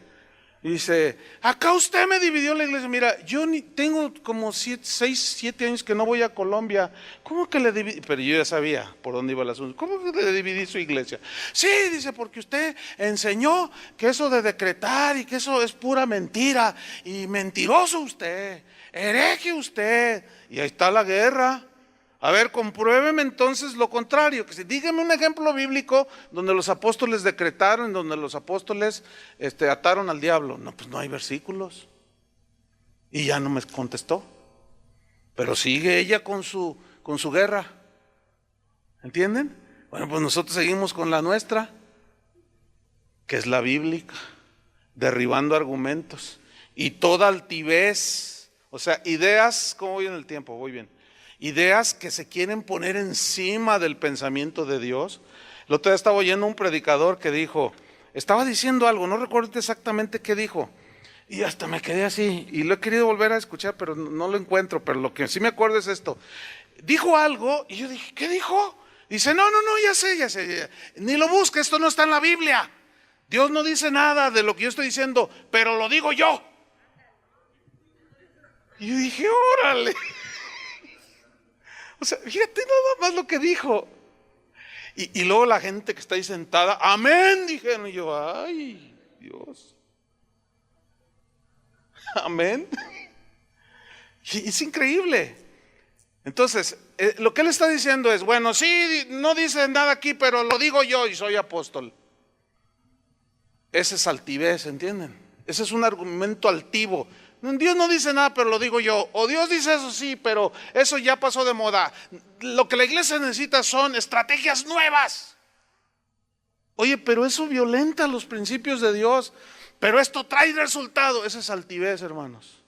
Y dice, acá usted me dividió la iglesia. Mira, yo tengo como 6, 7 años que no voy a Colombia. ¿Cómo que le dividí? Pero yo ya sabía por dónde iba el asunto. ¿Cómo que le dividí su iglesia? Sí, dice, porque usted enseñó que eso de decretar y que eso es pura mentira. Y mentiroso usted, hereje usted. Y ahí está la guerra. A ver, compruébeme entonces lo contrario, que si dígame un ejemplo bíblico donde los apóstoles decretaron, donde los apóstoles ataron al diablo. No, pues no hay versículos. Y ya no me contestó. Pero sigue ella con su guerra. ¿Entienden? Bueno, pues nosotros seguimos con la nuestra, que es la bíblica, derribando argumentos y toda altivez, o sea, ideas. ¿Cómo voy en el tiempo? Voy bien. Ideas que se quieren poner encima del pensamiento de Dios. El otro día estaba oyendo un predicador que estaba diciendo algo, no recuerdo exactamente qué dijo, y hasta me quedé así, y lo he querido volver a escuchar, pero no lo encuentro. Pero lo que sí me acuerdo es esto. Dijo algo, y yo dije, ¿qué dijo? Dice, no, ya sé. Ni lo busque, esto no está en la Biblia. Dios no dice nada de lo que yo estoy diciendo, pero lo digo yo. Y yo dije, órale. O sea, fíjate nada más lo que dijo. Y luego la gente que está ahí sentada, amén, dijeron. Y yo, ay, Dios. Amén. Y es increíble. Entonces, lo que él está diciendo es, bueno, sí, no dice nada aquí, pero lo digo yo y soy apóstol. Ese es altivez, ¿entienden? Ese es un argumento altivo. Dios no dice nada, pero lo digo yo. O Dios dice eso, sí, pero eso ya pasó de moda. Lo que la iglesia necesita son estrategias nuevas. Oye, pero eso violenta los principios de Dios. Pero esto trae resultado. Esa es altivez, hermanos,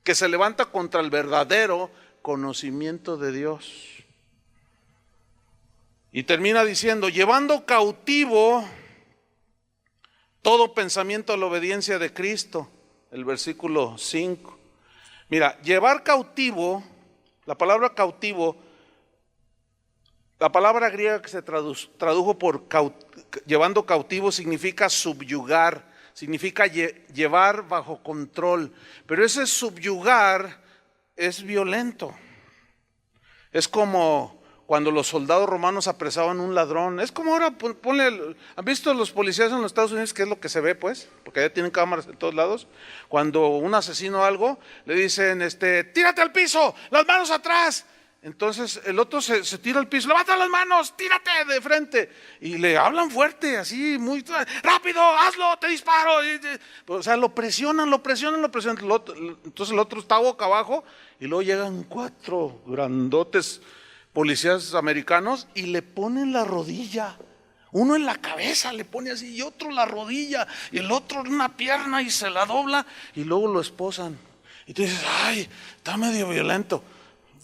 que se levanta contra el verdadero conocimiento de Dios. Y termina diciendo, llevando cautivo todo pensamiento a la obediencia de Cristo. El versículo 5. Mira, llevar cautivo, la palabra cautivo, la palabra griega que se tradujo por llevando cautivo significa subyugar, significa llevar bajo control. Pero ese subyugar es violento. Es como cuando los soldados romanos apresaban un ladrón. Es como ahora, ¿han visto los policías en los Estados Unidos qué es lo que se ve, pues? Porque allá tienen cámaras en todos lados. Cuando un asesino o algo, le dicen, tírate al piso, las manos atrás. Entonces el otro se tira al piso, levanta las manos, tírate de frente. Y le hablan fuerte, así, muy rápido, hazlo, te disparo. O sea, lo presionan. Entonces el otro está boca abajo y luego llegan 4 grandotes policías americanos y le ponen la rodilla. Uno en la cabeza le pone así y otro la rodilla y el otro en una pierna y se la dobla y luego lo esposan. Y tú dices, ay, está medio violento.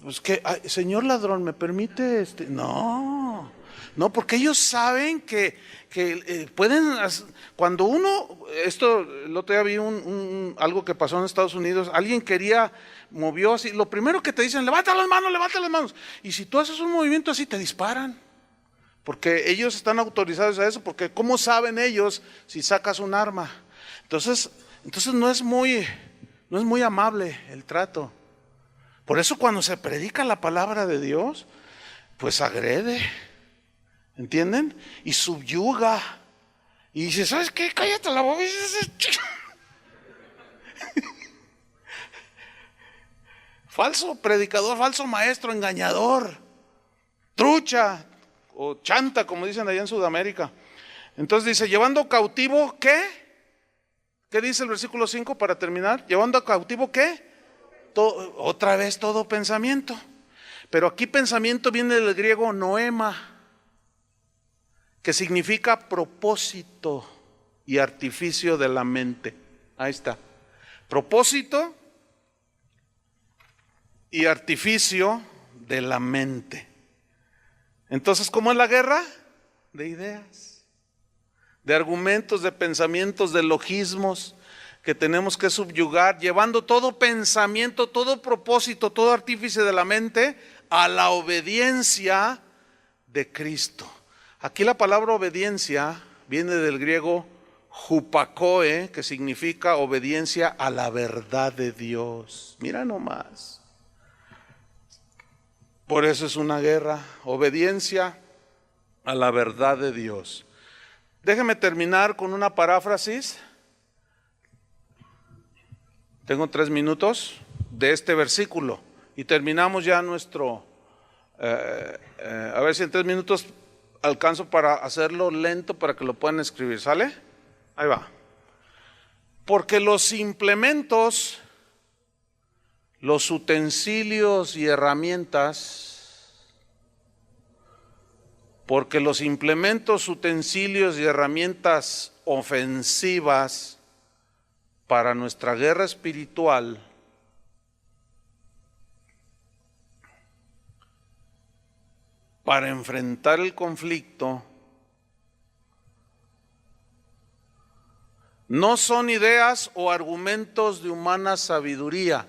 Pues que, señor ladrón, ¿me permite? No, porque ellos saben que pueden, cuando uno, el otro día vi algo que pasó en Estados Unidos, alguien movió así, lo primero que te dicen, levanta las manos, y si tú haces un movimiento así, te disparan, porque ellos están autorizados a eso, porque ¿cómo saben ellos si sacas un arma? Entonces no es muy amable el trato. Por eso cuando se predica la palabra de Dios, pues agrede, ¿entienden? Y subyuga. Y dice, ¿sabes qué? Cállate la boca. Falso predicador, falso maestro, engañador, trucha o chanta, como dicen allá en Sudamérica. Entonces dice, llevando cautivo, ¿qué? ¿Qué dice el versículo 5 para terminar? Llevando cautivo, ¿qué? Otra vez todo pensamiento. Pero aquí pensamiento viene del griego noema, que significa propósito y artificio de la mente. Ahí está. Propósito y artificio de la mente. Entonces, ¿cómo es la guerra? De ideas, de argumentos, de pensamientos, de logismos que tenemos que subyugar, llevando todo pensamiento, todo propósito, todo artífice de la mente a la obediencia de Cristo. Aquí la palabra obediencia viene del griego hupakoe, que significa obediencia a la verdad de Dios. Mira nomás. Por eso es una guerra, obediencia a la verdad de Dios. Déjeme terminar con una paráfrasis. Tengo 3 minutos de este versículo y terminamos ya nuestro, a ver si en 3 minutos alcanzo para hacerlo lento para que lo puedan escribir, ¿sale? Ahí va. Porque los implementos, los utensilios y herramientas, porque los implementos, utensilios y herramientas ofensivas para nuestra guerra espiritual para enfrentar el conflicto no son ideas o argumentos de humana sabiduría.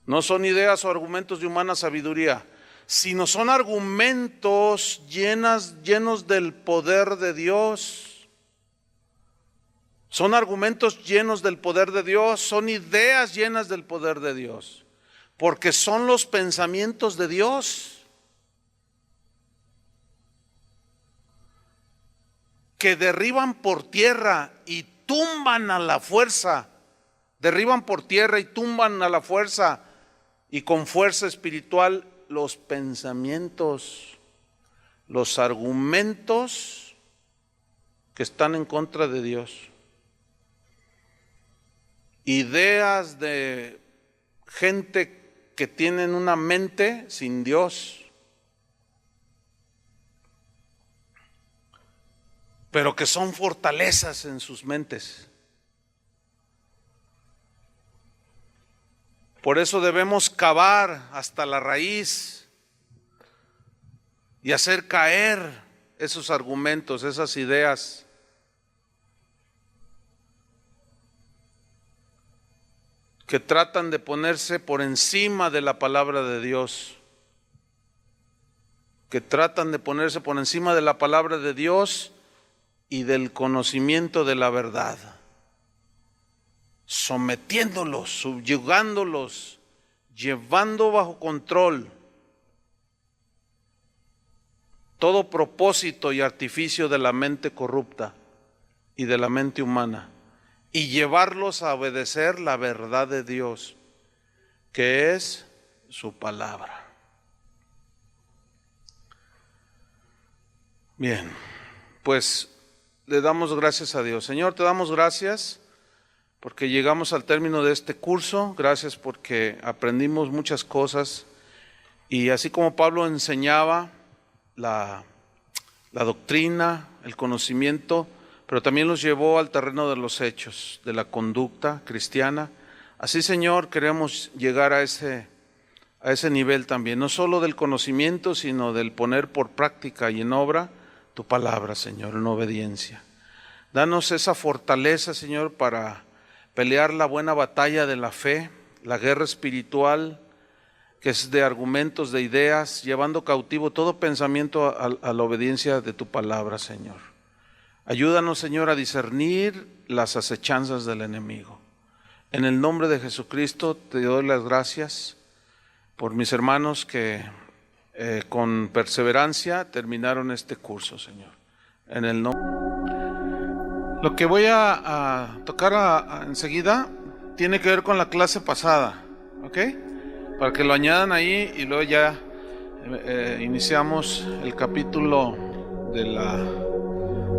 No son ideas o argumentos de humana sabiduría, sino son argumentos llenos del poder de Dios. Son argumentos llenos del poder de Dios, son ideas llenas del poder de Dios, porque son los pensamientos de Dios que derriban por tierra y tumban a la fuerza, derriban por tierra y tumban a la fuerza y con fuerza espiritual los pensamientos, los argumentos que están en contra de Dios. Ideas de gente que tienen una mente sin Dios, pero que son fortalezas en sus mentes. Por eso debemos cavar hasta la raíz y hacer caer esos argumentos, esas ideas. Que tratan de ponerse por encima de la palabra de Dios. Que tratan de ponerse por encima de la palabra de Dios y del conocimiento de la verdad, sometiéndolos, subyugándolos, llevando bajo control todo propósito y artificio de la mente corrupta y de la mente humana, y llevarlos a obedecer la verdad de Dios, que es su palabra. Bien, pues le damos gracias a Dios. Señor, te damos gracias porque llegamos al término de este curso. Gracias porque aprendimos muchas cosas. Y así como Pablo enseñaba la doctrina, el conocimiento, pero también los llevó al terreno de los hechos, de la conducta cristiana. Así, Señor, queremos llegar a ese nivel también, no solo del conocimiento, sino del poner por práctica y en obra tu palabra, Señor, en obediencia. Danos esa fortaleza, Señor, para pelear la buena batalla de la fe, la guerra espiritual, que es de argumentos, de ideas, llevando cautivo todo pensamiento a la obediencia de tu palabra, Señor. Ayúdanos, Señor, a discernir las acechanzas del enemigo. En el nombre de Jesucristo te doy las gracias por mis hermanos que con perseverancia terminaron este curso, Señor. En el nombre. Lo que voy a tocar enseguida tiene que ver con la clase pasada, ¿ok? Para que lo añadan ahí y luego ya iniciamos el capítulo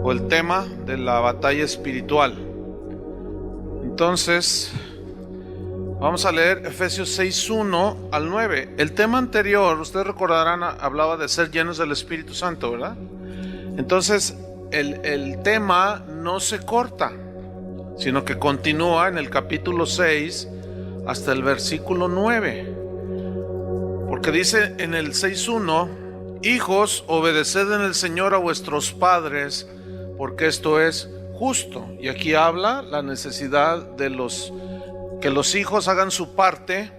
o el tema de la batalla espiritual. Entonces, vamos a leer Efesios 6:1 al 9. El tema anterior, ustedes recordarán, hablaba de ser llenos del Espíritu Santo, ¿verdad? Entonces, el tema no se corta, sino que continúa en el capítulo 6 hasta el versículo 9. Porque dice en el 6:1: hijos, obedeced en el Señor a vuestros padres, porque esto es justo. Y aquí habla la necesidad de que los hijos hagan su parte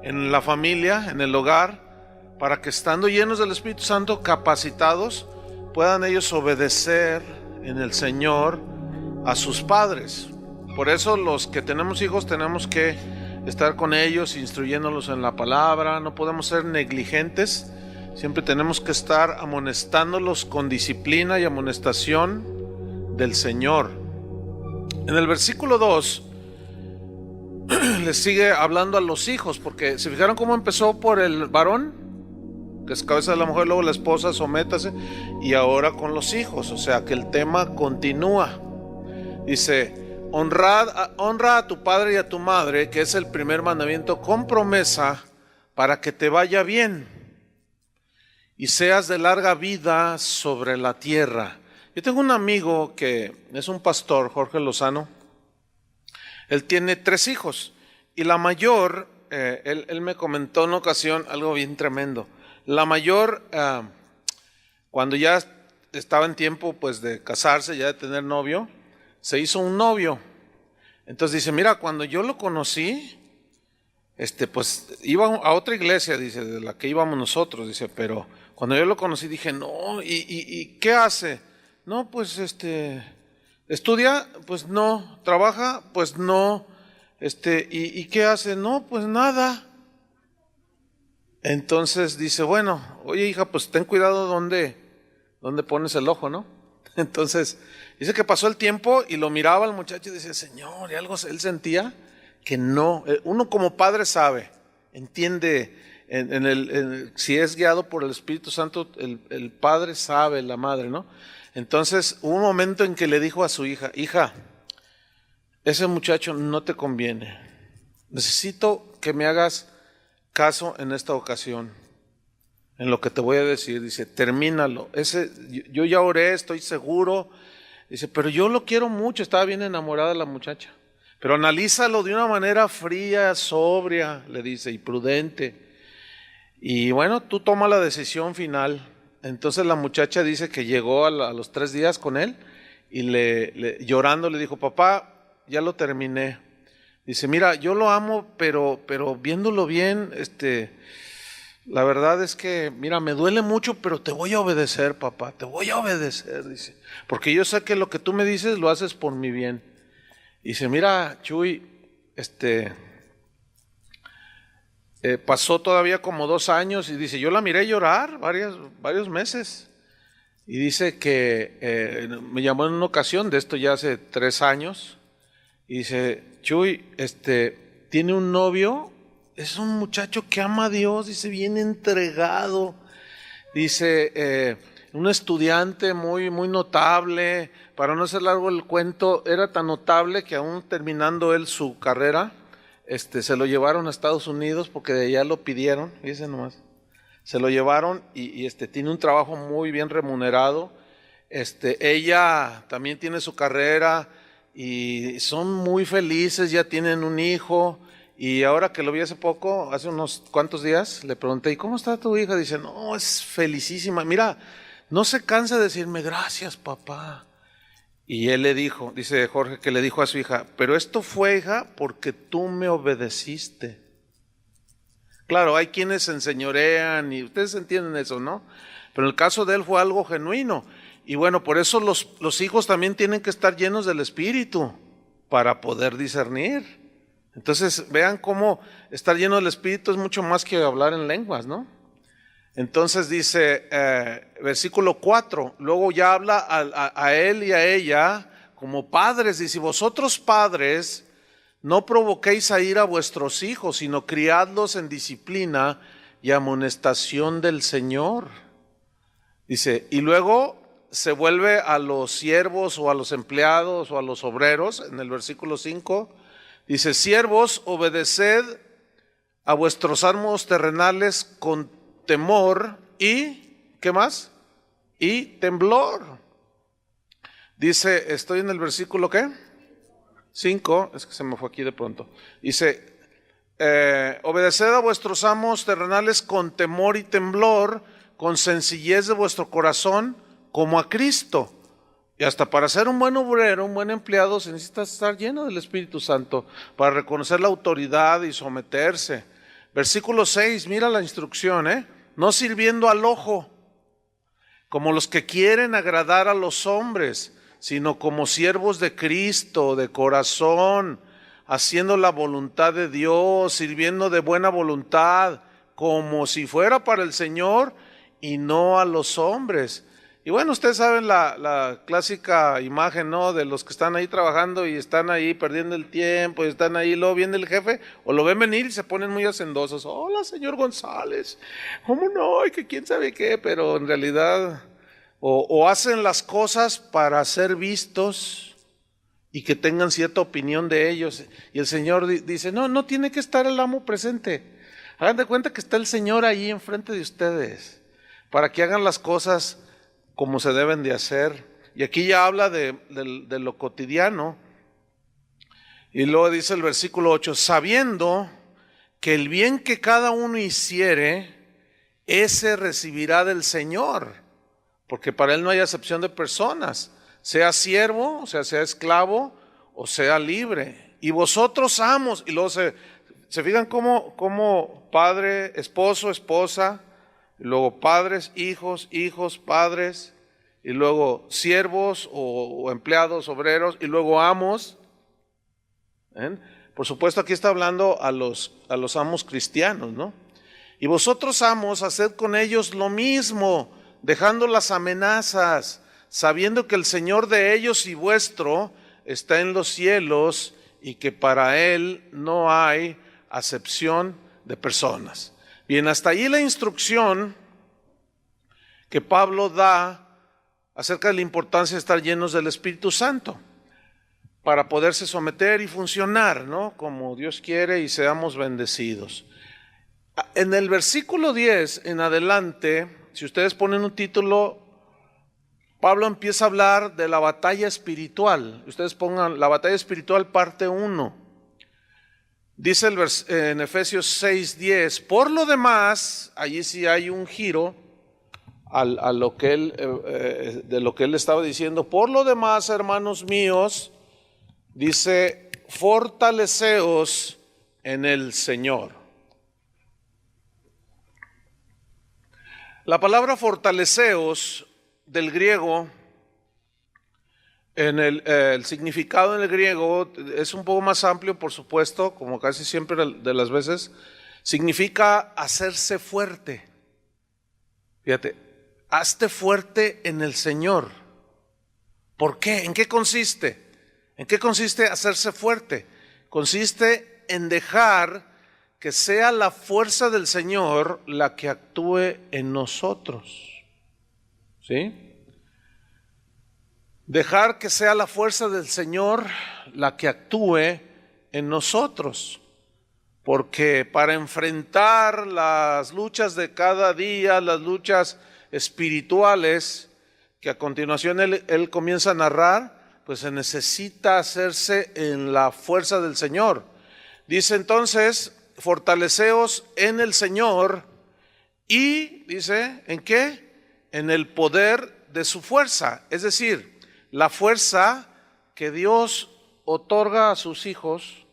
en la familia, en el hogar, para que estando llenos del Espíritu Santo, capacitados, puedan ellos obedecer en el Señor a sus padres. Por eso los que tenemos hijos tenemos que estar con ellos, instruyéndolos en la palabra. No podemos ser negligentes. Siempre tenemos que estar amonestándolos con disciplina y amonestación del Señor. En el versículo 2 les sigue hablando a los hijos, porque se fijaron cómo empezó por el varón, que es cabeza de la mujer, luego la esposa, sométase, y ahora con los hijos. O sea que el tema continúa. Dice: honra a tu padre y a tu madre, que es el primer mandamiento, con promesa para que te vaya bien y seas de larga vida sobre la tierra. Yo tengo un amigo que es un pastor, Jorge Lozano. Él tiene 3 hijos y la mayor, él me comentó en una ocasión algo bien tremendo. La mayor, cuando ya estaba en tiempo pues de casarse, ya de tener novio, se hizo un novio. Entonces dice: mira, cuando yo lo conocí, pues iba a otra iglesia, dice, de la que íbamos nosotros, dice, pero cuando yo lo conocí dije, no, ¿y qué hace? No, pues estudia, pues no, trabaja, pues no, ¿y qué hace? No, pues nada. Entonces dice, bueno, oye hija, pues ten cuidado dónde pones el ojo, ¿no? Entonces, dice que pasó el tiempo y lo miraba al muchacho y decía, Señor, y algo él sentía que no. Uno como padre sabe, entiende, si es guiado por el Espíritu Santo, el padre sabe, la madre, ¿no? Entonces, hubo un momento en que le dijo a su hija, hija, ese muchacho no te conviene. Necesito que me hagas caso en esta ocasión, en lo que te voy a decir. Dice, termínalo. Yo ya oré, estoy seguro. Dice, pero yo lo quiero mucho. Estaba bien enamorada de la muchacha. Pero analízalo de una manera fría, sobria, le dice, y prudente. Y bueno, tú toma la decisión final. Entonces la muchacha dice que llegó a los 3 días con él y llorando le dijo, papá, ya lo terminé. Dice, mira, yo lo amo, pero viéndolo bien, la verdad es que, mira, me duele mucho, pero te voy a obedecer, papá, te voy a obedecer, dice, porque yo sé que lo que tú me dices lo haces por mi bien. Dice, mira, Chuy, pasó todavía como 2 años y dice, yo la miré llorar varios meses. Y dice que me llamó en una ocasión, de esto ya hace 3 años, y dice, Chuy, tiene un novio, es un muchacho que ama a Dios, dice, bien entregado, dice, un estudiante muy, muy notable. Para no hacer largo el cuento, era tan notable que aún terminando él su carrera, se lo llevaron a Estados Unidos porque de allá lo pidieron, fíjense nomás. Se lo llevaron y tiene un trabajo muy bien remunerado. Ella también tiene su carrera y son muy felices, ya tienen un hijo. Y ahora que lo vi hace poco, hace unos cuantos días, le pregunté, ¿y cómo está tu hija? Dice, no, es felicísima. Mira, no se cansa de decirme, gracias, papá. Y él le dijo, dice Jorge, que le dijo a su hija, pero esto fue, hija, porque tú me obedeciste. Claro, hay quienes se enseñorean y ustedes entienden eso, ¿no? Pero en el caso de él fue algo genuino. Y bueno, por eso los hijos también tienen que estar llenos del Espíritu para poder discernir. Entonces, vean cómo estar lleno del Espíritu es mucho más que hablar en lenguas, ¿no? Entonces dice, versículo 4, luego ya habla a él y a ella como padres. Dice, vosotros padres, no provoquéis a ir a vuestros hijos, sino criadlos en disciplina y amonestación del Señor. Dice, y luego se vuelve a los siervos o a los empleados o a los obreros, en el versículo 5, dice, siervos, obedeced a vuestros amos terrenales con temor y, ¿qué más? Y temblor. Dice, estoy en el versículo, ¿qué? 5, es que se me fue aquí de pronto. Dice, obedeced a vuestros amos terrenales con temor y temblor, con sencillez de vuestro corazón, como a Cristo. Y hasta para ser un buen obrero, un buen empleado, se necesita estar lleno del Espíritu Santo para reconocer la autoridad y someterse. Versículo 6, mira la instrucción, no sirviendo al ojo, como los que quieren agradar a los hombres, sino como siervos de Cristo, de corazón, haciendo la voluntad de Dios, sirviendo de buena voluntad, como si fuera para el Señor y no a los hombres. Y bueno, ustedes saben la clásica imagen, ¿no? De los que están ahí trabajando y están ahí perdiendo el tiempo, y están ahí, luego viene el jefe, o lo ven venir y se ponen muy hacendosos. Hola, señor González, ¿cómo no? Y que quién sabe qué, pero en realidad, o hacen las cosas para ser vistos y que tengan cierta opinión de ellos. Y el Señor dice, no tiene que estar el amo presente. Hagan de cuenta que está el Señor ahí enfrente de ustedes, para que hagan las cosas como se deben de hacer. Y aquí ya habla de lo cotidiano. Y luego dice el versículo 8, sabiendo que el bien que cada uno hiciere, ese recibirá del Señor, porque para Él no hay acepción de personas, sea siervo, o sea esclavo, o sea libre. Y vosotros amos, y luego se ¿Se fijan cómo padre, esposo, esposa, y luego padres, hijos, hijos, padres, y luego siervos o empleados, obreros, y luego amos? ¿Ven? Por supuesto, aquí está hablando a los amos cristianos, ¿no? Y vosotros, amos, haced con ellos lo mismo, dejando las amenazas, sabiendo que el Señor de ellos y vuestro está en los cielos y que para Él no hay acepción de personas. Bien, hasta ahí la instrucción que Pablo da acerca de la importancia de estar llenos del Espíritu Santo para poderse someter y funcionar, ¿no?, como Dios quiere y seamos bendecidos. En el versículo 10 en adelante, si ustedes ponen un título, Pablo empieza a hablar de la batalla espiritual. Ustedes pongan la batalla espiritual parte 1. Dice en Efesios 6:10, por lo demás, allí sí hay un giro a lo que de lo que él estaba diciendo. Por lo demás, hermanos míos, dice, fortaleceos en el Señor. La palabra fortaleceos del griego, en el significado en el griego es un poco más amplio, por supuesto, como casi siempre de las veces. Significa hacerse fuerte. Fíjate, hazte fuerte en el Señor. ¿Por qué? ¿En qué consiste? ¿En qué consiste hacerse fuerte? Consiste en dejar que sea la fuerza del Señor la que actúe en nosotros. ¿Sí? Dejar que sea la fuerza del Señor la que actúe en nosotros. Porque para enfrentar las luchas de cada día, las luchas espirituales, que a continuación él comienza a narrar, pues se necesita hacerse en la fuerza del Señor. Dice entonces, fortaleceos en el Señor y, dice, ¿en qué? En el poder de su fuerza. Es decir, la fuerza que Dios otorga a sus hijos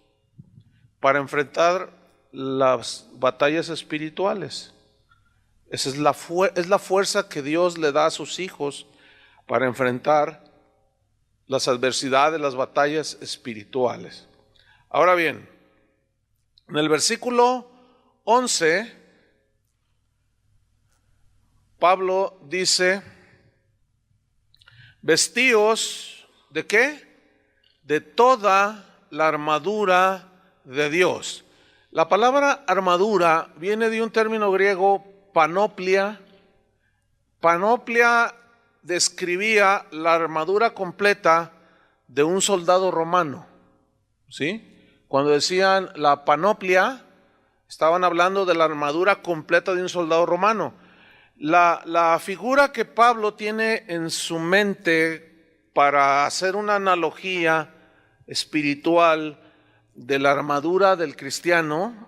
para enfrentar las batallas espirituales. Esa es la fuerza que Dios le da a sus hijos para enfrentar las adversidades, las batallas espirituales. Ahora bien, en el versículo 11, Pablo dice, vestíos ¿de qué? De toda la armadura de Dios. La palabra armadura viene de un término griego, panoplia. Panoplia describía la armadura completa de un soldado romano, ¿sí? Cuando decían la panoplia, estaban hablando de la armadura completa de un soldado romano. La figura que Pablo tiene en su mente para hacer una analogía espiritual de la armadura del cristiano